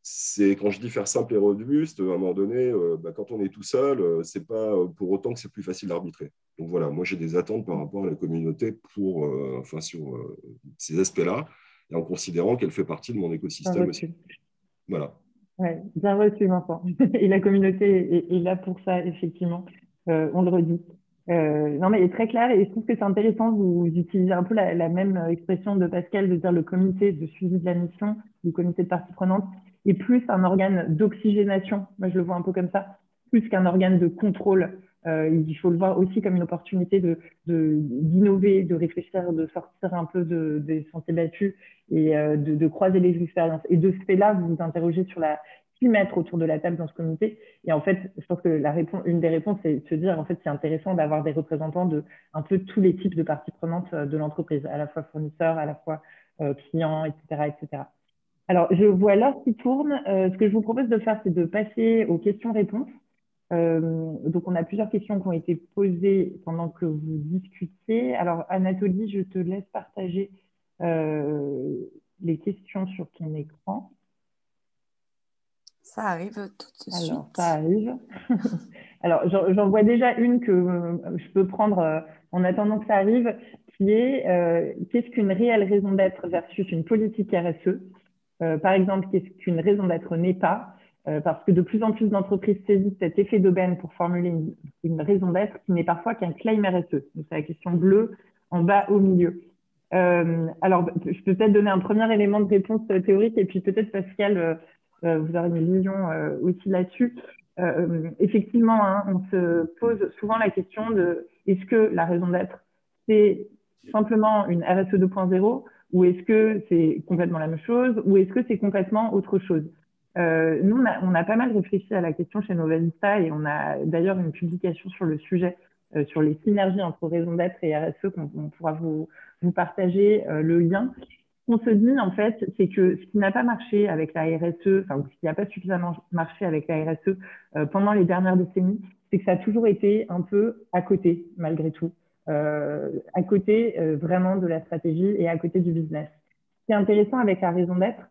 C'est quand je dis faire simple et robuste, à un moment donné, quand on est tout seul, c'est pas pour autant que c'est plus facile d'arbitrer. Donc voilà, moi j'ai des attentes par rapport à la communauté sur ces aspects-là, et en considérant qu'elle fait partie de mon écosystème aussi. Voilà. Ouais, bien reçu, Vincent. Et la communauté est là pour ça, effectivement. On le redit. Non, mais il est très clair et je trouve que c'est intéressant. Vous utilisez un peu la même expression de Pascal, de dire le comité de suivi de la mission, le comité de parties prenantes, est plus un organe d'oxygénation. Moi, je le vois un peu comme ça, plus qu'un organe de contrôle. Il faut le voir aussi comme une opportunité d'innover, de réfléchir, de sortir un peu des sentiers battus et de croiser les expériences. Et de ce fait-là, vous vous interrogez sur qui mettre autour de la table dans ce comité. Et en fait, je pense que une des réponses, c'est de se dire, en fait, c'est intéressant d'avoir des représentants de un peu tous les types de parties prenantes de l'entreprise, à la fois fournisseurs, à la fois clients, etc., etc. Alors, je vois l'heure qui tourne. Ce que je vous propose de faire, c'est de passer aux questions-réponses. Donc, on a plusieurs questions qui ont été posées pendant que vous discutiez. Alors, Anatolie, je te laisse partager les questions sur ton écran. Ça arrive tout de suite. Alors, ça arrive. Alors, j'en vois déjà une que je peux prendre en attendant que ça arrive, qui est qu'est-ce qu'une réelle raison d'être versus une politique RSE? Par exemple, qu'est-ce qu'une raison d'être n'est pas? Parce que de plus en plus d'entreprises saisissent cet effet d'aubaine pour formuler une raison d'être qui n'est parfois qu'un claim RSE. Donc, c'est la question bleue en bas au milieu. Alors, je peux peut-être donner un premier élément de réponse théorique et puis peut-être Pascal, vous aurez une vision aussi là-dessus. Effectivement, hein, on se pose souvent la question de est-ce que la raison d'être, c'est simplement une RSE 2.0 ou est-ce que c'est complètement la même chose ou est-ce que c'est complètement autre chose? Nous, on a pas mal réfléchi à la question chez Novavista et on a d'ailleurs une publication sur le sujet, sur les synergies entre raison d'être et RSE qu'on pourra vous partager le lien. Ce qu'on se dit, en fait, c'est que ce qui n'a pas marché avec la RSE, enfin, ou ce qui n'a pas suffisamment marché avec la RSE pendant les dernières décennies, c'est que ça a toujours été un peu à côté, malgré tout. À côté vraiment de la stratégie et à côté du business. Ce qui est intéressant avec la raison d'être,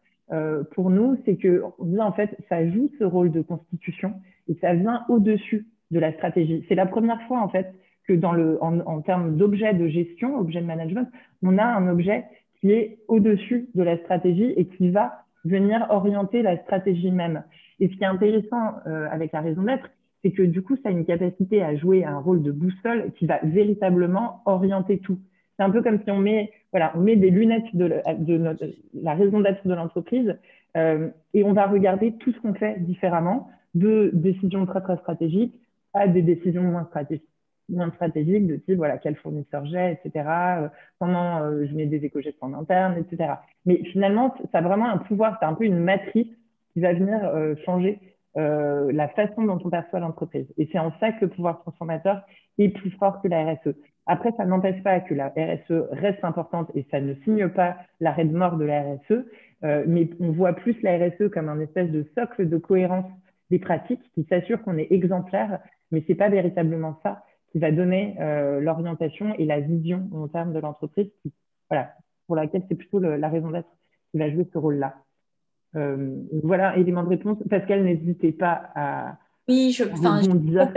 pour nous, c'est que en fait, ça joue ce rôle de constitution et ça vient au-dessus de la stratégie. C'est la première fois, en fait, que en termes d'objet de gestion, objet de management, on a un objet qui est au-dessus de la stratégie et qui va venir orienter la stratégie même. Et ce qui est intéressant avec la raison d'être, c'est que du coup, ça a une capacité à jouer un rôle de boussole qui va véritablement orienter tout. C'est un peu comme si on met des lunettes de la raison d'être de l'entreprise et on va regarder tout ce qu'on fait différemment, de décisions très, très stratégiques à des décisions moins stratégiques de type, voilà, quel fournisseur j'ai, etc., comment je mets des éco-gestes en interne, etc. Mais finalement, ça a vraiment un pouvoir, c'est un peu une matrice qui va venir changer la façon dont on perçoit l'entreprise. Et c'est en ça que le pouvoir transformateur est plus fort que la RSE. Après, ça n'empêche pas que la RSE reste importante et ça ne signe pas l'arrêt de mort de la RSE, mais on voit plus la RSE comme un espèce de socle de cohérence des pratiques qui s'assure qu'on est exemplaire, mais c'est pas véritablement ça qui va donner l'orientation et la vision en termes de l'entreprise, voilà, pour laquelle c'est plutôt la raison d'être qui va jouer ce rôle-là. Voilà, élément de réponse. Pascal, n'hésitez pas à rebondir.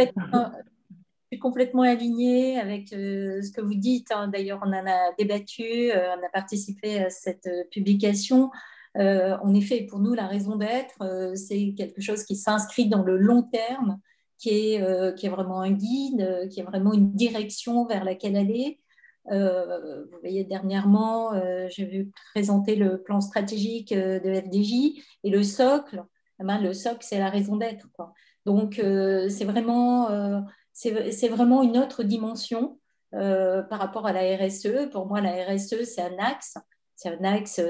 Je suis complètement alignée avec ce que vous dites. Hein. D'ailleurs, on en a débattu, on a participé à cette publication. En effet, pour nous, la raison d'être, c'est quelque chose qui s'inscrit dans le long terme, qui est vraiment un guide, qui est vraiment une direction vers laquelle aller. Vous voyez, dernièrement, j'ai vu présenter le plan stratégique de FDJ et le socle. Le socle, c'est la raison d'être, quoi. Donc, c'est vraiment une autre dimension par rapport à la RSE. Pour moi, la RSE, c'est un axe. C'est un axe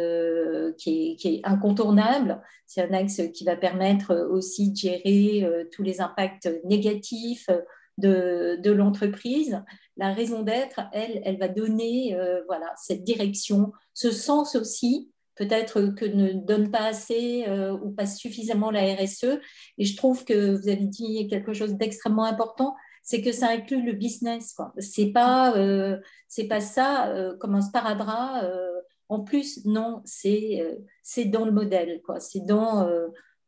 qui est incontournable. C'est un axe qui va permettre aussi de gérer tous les impacts négatifs de l'entreprise. La raison d'être, elle va donner cette direction, ce sens aussi, peut-être que ne donne pas assez ou pas suffisamment la RSE. Et je trouve que vous avez dit quelque chose d'extrêmement important, c'est que ça inclut le business, quoi. C'est pas ça comme un sparadrap. En plus, non, c'est dans le modèle, quoi. C'est dans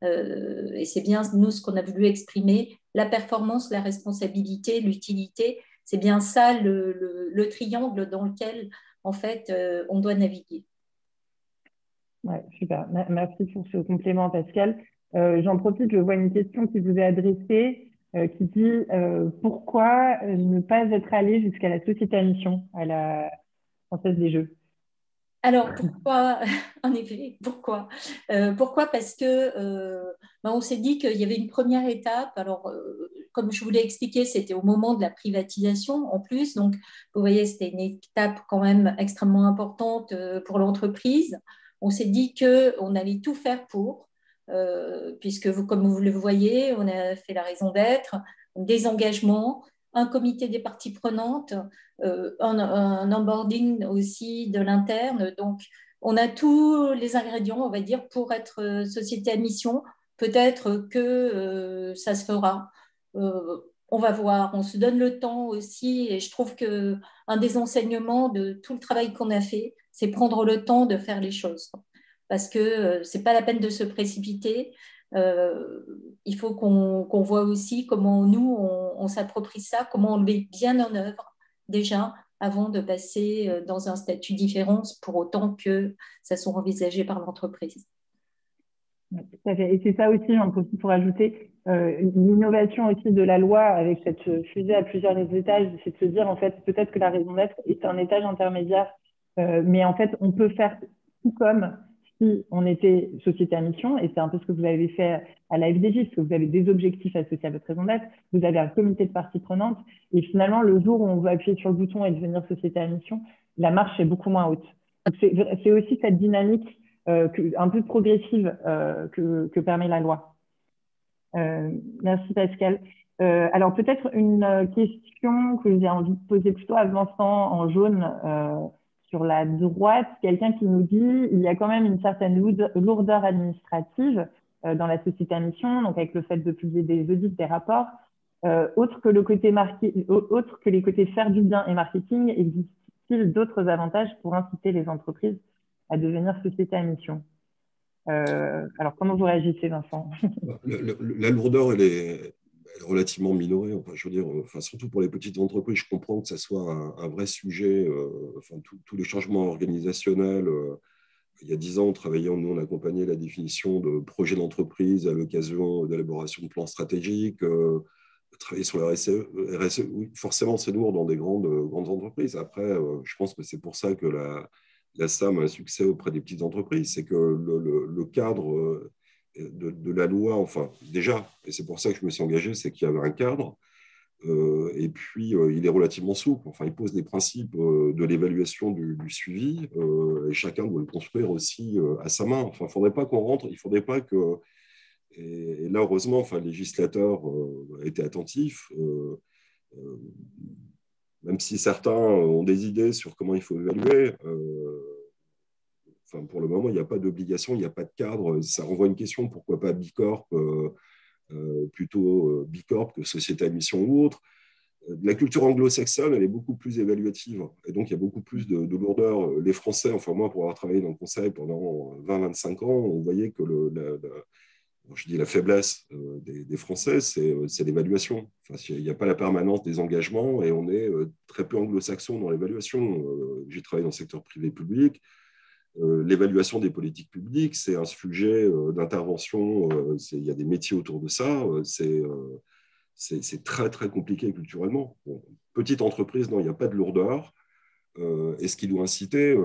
et c'est bien nous ce qu'on a voulu exprimer, la performance, la responsabilité, l'utilité. C'est bien ça le triangle dans lequel en fait on doit naviguer. Ouais, super. Merci pour ce complément, Pascal. J'en profite, je vois une question qui vous est adressée. qui dit pourquoi ne pas être allé jusqu'à la société à mission, à la Française des Jeux. Alors, pourquoi? En effet, pourquoi? Pourquoi? Parce que on s'est dit qu'il y avait une première étape. Alors, comme je vous l'ai expliqué, c'était au moment de la privatisation en plus. Donc, vous voyez, c'était une étape quand même extrêmement importante pour l'entreprise. On s'est dit qu'on allait tout faire pour, puisque comme vous le voyez, on a fait la raison d'être, des engagements, un comité des parties prenantes, un onboarding aussi de l'interne. Donc, on a tous les ingrédients, on va dire, pour être société à mission. Peut-être que ça se fera. On va voir. On se donne le temps aussi. Et je trouve qu'un des enseignements de tout le travail qu'on a fait, c'est prendre le temps de faire les choses. Parce que ce n'est pas la peine de se précipiter. Il faut qu'on voit aussi comment nous, on s'approprie ça, comment on le met bien en œuvre déjà avant de passer dans un statut différent, pour autant que ça soit envisagé par l'entreprise. Tout à fait. Et c'est ça aussi, j'en profite pour ajouter, l'innovation aussi de la loi avec cette fusée à plusieurs étages, c'est de se dire, en fait, peut-être que la raison d'être est un étage intermédiaire, mais en fait, on peut faire tout comme si on était société à mission, et c'est un peu ce que vous avez fait à la FDJ, parce que vous avez des objectifs associés à votre raison d'être, vous avez un comité de parties prenantes, et finalement, le jour où on veut appuyer sur le bouton et devenir société à mission, la marche est beaucoup moins haute. Donc, c'est aussi cette dynamique un peu progressive que permet la loi. Merci Pascal. Alors peut-être une question que j'ai envie de poser plutôt à Vincent en jaune sur la droite, quelqu'un qui nous dit il y a quand même une certaine lourdeur administrative dans la société à mission, donc avec le fait de publier des audits, des rapports. Autre que les côtés faire du bien et marketing, existe-t-il d'autres avantages pour inciter les entreprises à devenir société à mission? Alors, comment vous réagissez, Vincent? La lourdeur, elle est relativement minorée. Enfin, je veux dire, surtout pour les petites entreprises, je comprends que ça soit un vrai sujet. Tous les changements organisationnels. Il y a 10 ans, nous, on accompagnait la définition de projet d'entreprise à l'occasion de l'élaboration de plans stratégiques. Travailler sur la RSE, oui, forcément, c'est lourd dans des grandes entreprises. Après, je pense que c'est pour ça que la SAM a un succès auprès des petites entreprises. C'est que le cadre de la loi, enfin, déjà, et c'est pour ça que je me suis engagé, c'est qu'il y avait un cadre. Et puis, il est relativement souple. Enfin, il pose les principes de l'évaluation du suivi, et chacun doit le construire aussi à sa main. Enfin, il ne faudrait pas qu'on rentre, il ne faudrait pas que... Et là, heureusement, enfin, le législateur était attentif. Même si certains ont des idées sur comment il faut évaluer, pour le moment, il n'y a pas d'obligation, il n'y a pas de cadre. Ça renvoie une question, pourquoi pas Bicorp, plutôt Bicorp que société à mission ou autre. La culture anglo-saxonne, elle est beaucoup plus évaluative, et donc il y a beaucoup plus de lourdeur. Les Français, enfin moi, pour avoir travaillé dans le conseil pendant 20-25 ans, on voyait que la faiblesse des Français, c'est l'évaluation. Enfin, il n'y a pas la permanence des engagements, et on est très peu anglo-saxon dans l'évaluation. J'ai travaillé dans le secteur privé-public. L'évaluation des politiques publiques, c'est un sujet d'intervention. Il y a des métiers autour de ça. C'est très, très compliqué culturellement. Bon, petite entreprise, non, il n'y a pas de lourdeur. Et ce qui doit inciter,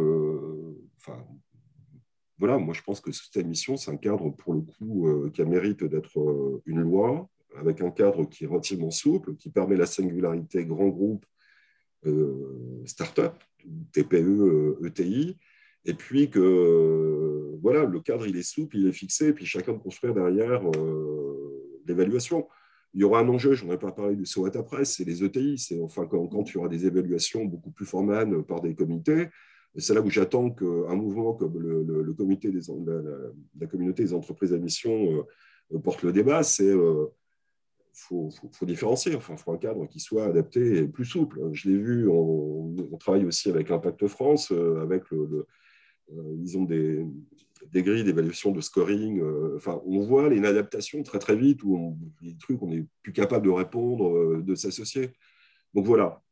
voilà, moi je pense que cette mission, c'est un cadre pour le coup qui a mérite d'être une loi, avec un cadre qui est relativement souple, qui permet la singularité grand groupe, start-up, TPE, ETI, et puis que voilà, le cadre il est souple, il est fixé, et puis chacun de construire derrière l'évaluation. Il y aura un enjeu, je n'en ai pas parlé du SOAT après, c'est les ETI. C'est enfin quand il y aura des évaluations beaucoup plus formales par des comités. C'est là où j'attends qu'un mouvement comme le comité la communauté des entreprises à mission porte le débat. C'est faut différencier. Enfin, il faut un cadre qui soit adapté et plus souple. Je l'ai vu. On travaille aussi avec Impact France, avec ils ont des grilles d'évaluation de scoring. On voit une adaptation très très vite où les trucs, on n'est plus capable de répondre, de s'associer. Donc voilà.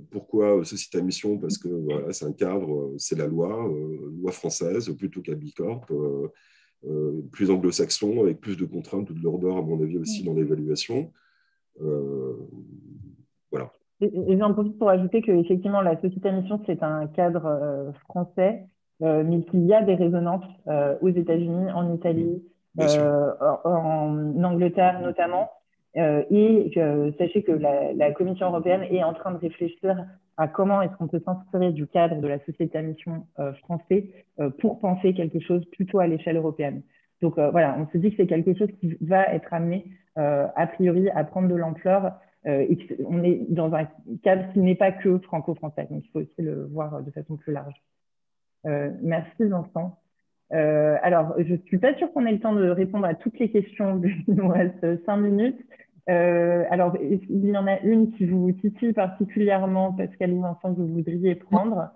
Pourquoi société à mission? Parce que voilà, c'est un cadre, c'est la loi française plutôt qu'à Bicorp, plus anglo-saxon, avec plus de contraintes ou de lourdeur, à mon avis, aussi dans l'évaluation. Voilà. Et j'en profite pour ajouter qu'effectivement, la société à mission, c'est un cadre français, mais qu'il y a des résonances aux États-Unis, en Italie, en Angleterre notamment. Et sachez que la Commission européenne est en train de réfléchir à comment est-ce qu'on peut s'inspirer du cadre de la société à mission français pour penser quelque chose plutôt à l'échelle européenne. Donc voilà, on se dit que c'est quelque chose qui va être amené a priori à prendre de l'ampleur. Et on est dans un cadre qui n'est pas que franco-français, donc il faut aussi le voir de façon plus large. Merci Vincent. Alors, je ne suis pas sûre qu'on ait le temps de répondre à toutes les questions, il nous reste 5 minutes. Alors, il y en a une qui vous titille particulièrement, Pascal ou Vincent, que vous voudriez prendre.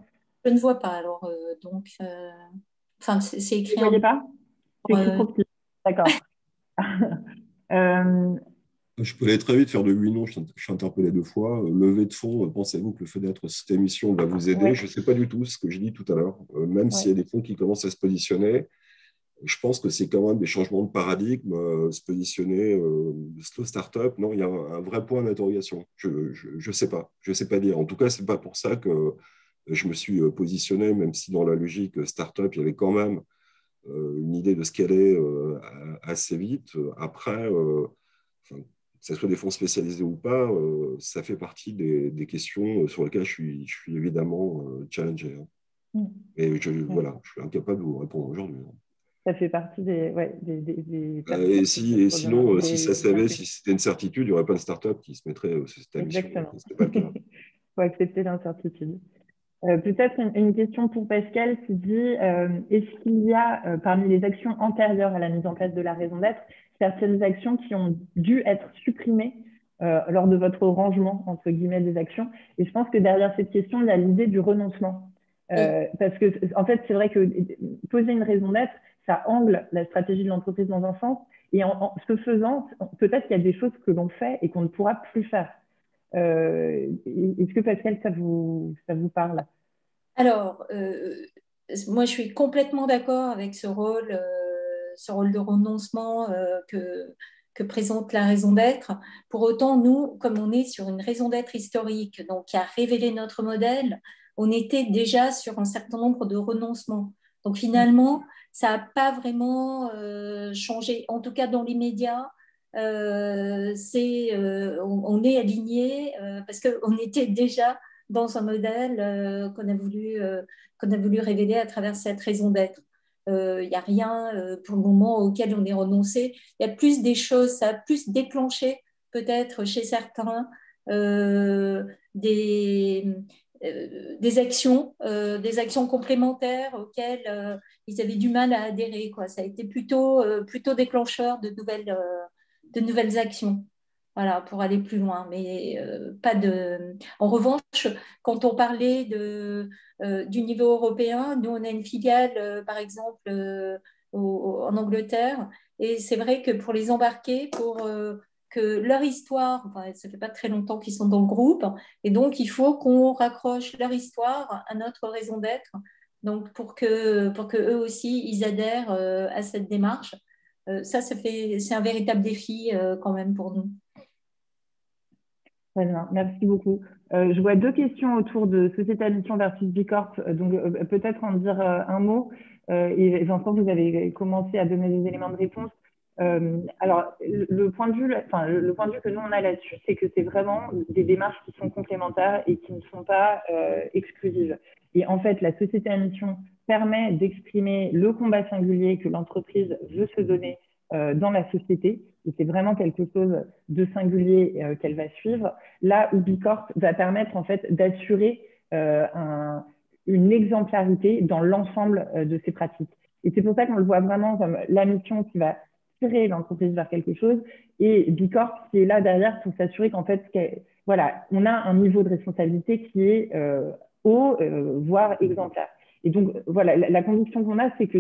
Je ne vois pas, alors, donc, enfin, c'est écrit. Vous ne voyez pas? C'est écrit trop petit. D'accord. Je peux aller très vite, faire de oui, non, je suis interpellé 2 fois. Levée de fonds, pensez-vous que le fait d'être cette émission va vous aider? Je ne sais pas du tout, ce que j'ai dit tout à l'heure. Même s'il y a des fonds qui commencent à se positionner, je pense que c'est quand même des changements de paradigme, se positionner, slow startup. Non, il y a un vrai point d'interrogation. Je sais pas. Je sais pas dire. En tout cas, c'est pas pour ça que je me suis positionné, même si dans la logique startup, il y avait quand même une idée de scaler assez vite. Après, que ce soit des fonds spécialisés ou pas, ça fait partie des questions sur lesquelles je suis évidemment challengé. Et voilà, je suis incapable de vous répondre aujourd'hui. Ça fait partie des et sinon, si ça savait, si c'était une certitude, il n'y aurait pas de start-up qui se mettrait au système. Exactement. Il faut accepter l'incertitude. Peut-être une question pour Pascal qui dit est-ce qu'il y a parmi les actions antérieures à la mise en place de la raison d'être certaines actions qui ont dû être supprimées lors de votre rangement entre guillemets des actions? Et je pense que derrière cette question, il y a l'idée du renoncement. Parce que en fait, c'est vrai que poser une raison d'être, ça angle la stratégie de l'entreprise dans un sens. Et en ce faisant, peut-être qu'il y a des choses que l'on fait et qu'on ne pourra plus faire. Est-ce que Pascal, ça vous parle? Alors, moi, je suis complètement d'accord avec ce rôle de renoncement que présente la raison d'être. Pour autant, nous, comme on est sur une raison d'être historique, donc qui a révélé notre modèle, on était déjà sur un certain nombre de renoncements. Donc finalement, ça n'a pas vraiment changé, en tout cas dans l'immédiat. On est aligné parce qu'on était déjà dans un modèle qu'on a voulu révéler à travers cette raison d'être. Il n'y a rien pour le moment auquel on est renoncé. Il y a plus des choses, ça a plus déclenché peut-être chez certains des actions complémentaires auxquelles ils avaient du mal à adhérer, quoi. Ça a été plutôt déclencheur de nouvelles actions. Voilà, pour aller plus loin, mais pas de. En revanche, quand on parlait du niveau européen, nous on a une filiale, par exemple, en Angleterre, et c'est vrai que pour les embarquer, pour que leur histoire, enfin, ça fait pas très longtemps qu'ils sont dans le groupe, et donc il faut qu'on raccroche leur histoire à notre raison d'être, donc pour que eux aussi ils adhèrent à cette démarche. C'est un véritable défi quand même pour nous. Très bien, merci beaucoup. Je vois 2 questions autour de société à mission versus B Corp, donc peut-être en dire un mot. Et Vincent, vous avez commencé à donner des éléments de réponse. Alors, le point de vue que nous on a là-dessus, c'est que c'est vraiment des démarches qui sont complémentaires et qui ne sont pas exclusives. Et en fait, la société à mission permet d'exprimer le combat singulier que l'entreprise veut se donner dans la société. Et c'est vraiment quelque chose de singulier qu'elle va suivre. Là où B Corp va permettre en fait d'assurer une exemplarité dans l'ensemble de ses pratiques. Et c'est pour ça qu'on le voit vraiment comme la mission qui va tirer l'entreprise vers quelque chose et B Corp qui est là derrière pour s'assurer qu'en fait, voilà, on a un niveau de responsabilité qui est haut, voire exemplaire. Et donc, voilà, la conviction qu'on a, c'est que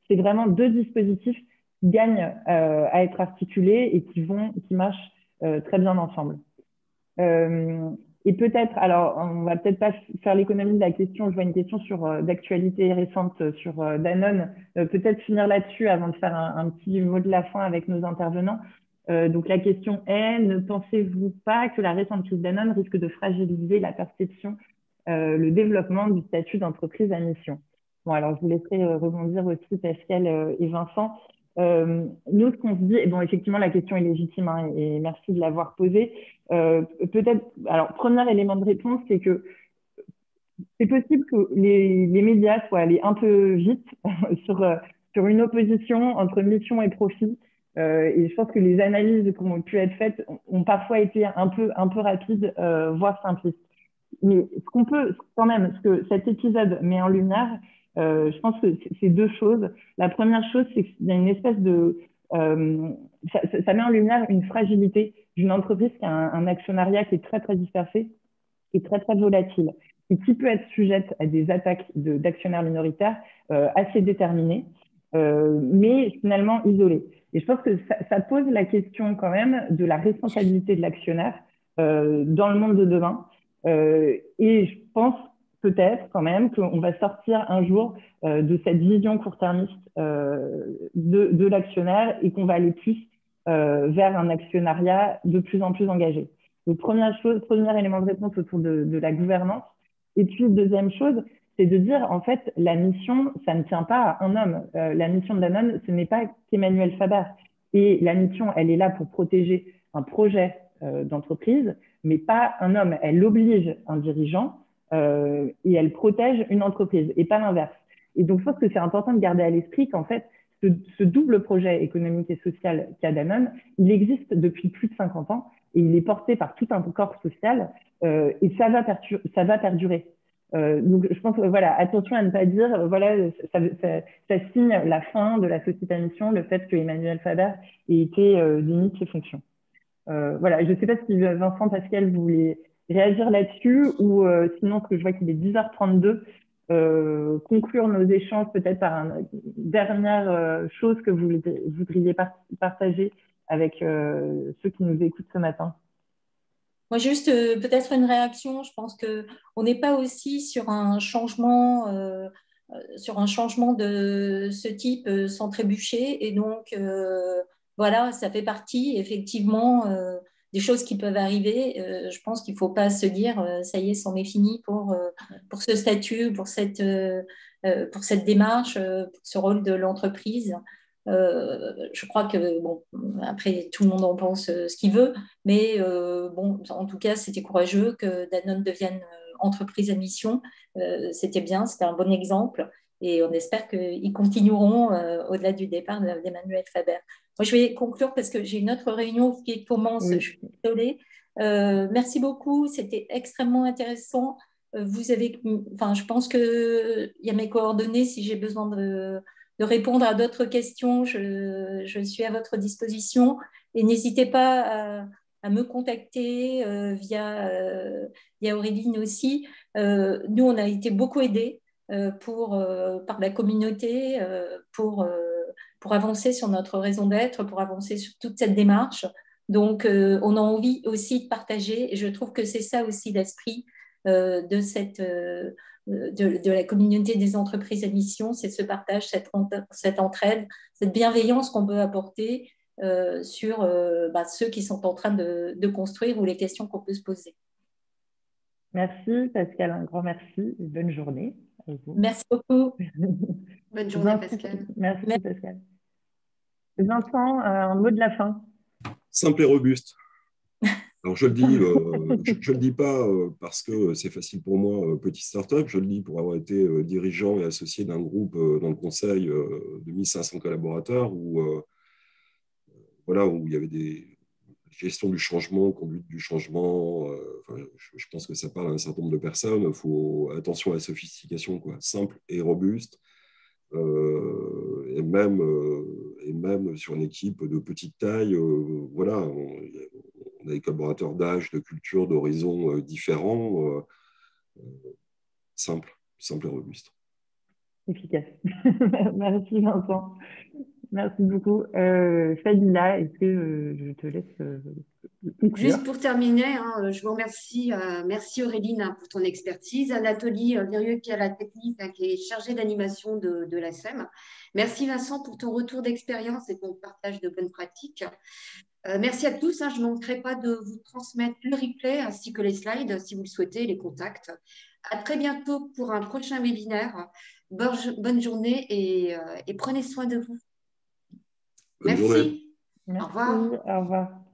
c'est vraiment 2 dispositifs qui gagnent à être articulés et qui marchent très bien ensemble. Et peut-être, alors on va peut-être pas faire l'économie de la question, je vois une question d'actualité récente sur Danone, peut-être finir là-dessus avant de faire un petit mot de la fin avec nos intervenants. Donc la question est, ne pensez-vous pas que la récente crise Danone risque de fragiliser la perception, le développement du statut d'entreprise à mission? Bon, alors je vous laisserai rebondir aussi Pascal et Vincent. Nous, ce qu'on se dit, et bon, effectivement, la question est légitime hein, et merci de l'avoir posée. Peut-être, alors, premier élément de réponse, c'est que c'est possible que les médias soient allés un peu vite sur une opposition entre mission et profit. Et je pense que les analyses qui ont pu être faites ont parfois été un peu rapides, voire simplistes. Mais ce qu'on peut quand même, ce que cet épisode met en lumière, je pense que c'est deux choses. La première chose, c'est qu'il y a une espèce de... ça met en lumière une fragilité d'une entreprise qui a un actionnariat qui est très, très dispersé et très, très volatile, et qui peut être sujette à des attaques d'actionnaires minoritaires assez déterminées, mais finalement isolées. Et je pense que ça pose la question quand même de la responsabilité de l'actionnaire dans le monde de demain. Et je pense peut-être quand même qu'on va sortir un jour de cette vision court-termiste de l'actionnaire et qu'on va aller plus vers un actionnariat de plus en plus engagé. Donc, première chose, premier élément de réponse autour de la gouvernance. Et puis, deuxième chose, c'est de dire, en fait, la mission, ça ne tient pas à un homme. La mission de Danone, ce n'est pas qu'Emmanuel Faber. Et la mission, elle est là pour protéger un projet d'entreprise, mais pas un homme. Elle oblige un dirigeant et elle protège une entreprise, et pas l'inverse. Et donc, je pense que c'est important de garder à l'esprit qu'en fait, ce double projet économique et social qu'a Danone, il existe depuis plus de 50 ans et il est porté par tout un corps social et ça va perdurer. Donc, je pense que voilà, attention à ne pas dire, voilà, ça signe la fin de la société à mission, le fait que Emmanuel Faber ait été démis de ses fonctions. Voilà, je ne sais pas si Vincent, Pascal, vous voulez réagir là-dessus ou sinon, parce que je vois qu'il est 10h32, conclure nos échanges peut-être par une dernière chose que vous voudriez partager avec ceux qui nous écoutent ce matin. Moi, juste peut-être une réaction. Je pense qu'on n'est pas aussi sur un changement de ce type sans trébucher. Et donc, voilà, ça fait partie effectivement des choses qui peuvent arriver. Je pense qu'il ne faut pas se dire, ça y est, c'en est fini pour ce statut, pour cette démarche, pour ce rôle de l'entreprise. Je crois que, bon, après, tout le monde en pense ce qu'il veut, mais bon, en tout cas, c'était courageux que Danone devienne entreprise à mission. C'était bien, c'était un bon exemple. Et on espère qu'ils continueront au-delà du départ d'Emmanuel Faber. Moi, je vais conclure parce que j'ai une autre réunion qui commence. Oui. Je suis désolée. Merci beaucoup. C'était extrêmement intéressant. Je pense qu'il y a mes coordonnées si j'ai besoin de répondre à d'autres questions. Je suis à votre disposition. Et n'hésitez pas à me contacter via Auréline aussi. Nous, on a été beaucoup aidés par la communauté pour avancer sur notre raison d'être, pour avancer sur toute cette démarche. Donc, on a envie aussi de partager. Et je trouve que c'est ça aussi l'esprit de la communauté des entreprises à mission, c'est ce partage, cette entraide, cette bienveillance qu'on peut apporter sur ceux qui sont en train de construire ou les questions qu'on peut se poser. Merci Pascal, un grand merci et bonne journée à vous. Merci beaucoup. Bonne journée Pascal. Merci Pascal. Vincent, un mot de la fin. Simple et robuste. Alors, je le dis pas parce que c'est facile pour moi, petite start-up, je le dis pour avoir été dirigeant et associé d'un groupe dans le conseil de 1500 collaborateurs où il y avait des gestions du changement, conduite du changement. Je pense que ça parle à un certain nombre de personnes. Il faut attention à la sophistication, quoi. Simple et robuste. Et même sur une équipe de petite taille, voilà, on a des collaborateurs d'âge, de culture, d'horizons différents, simple et robuste. Efficace. Merci Vincent. Merci beaucoup. Fadila, est-ce que je te laisse conclure? Juste pour terminer, hein, je vous remercie. Merci Auréline hein, pour ton expertise. Anatolie Virieux qui est à la technique, hein, qui est chargée d'animation de la SEM. Merci Vincent pour ton retour d'expérience et ton partage de bonnes pratiques. Merci à tous. Hein, je ne manquerai pas de vous transmettre le replay ainsi que les slides si vous le souhaitez, les contacts. À très bientôt pour un prochain webinaire. Bonne journée et prenez soin de vous. Bonne journée. Merci. Au revoir. Au revoir.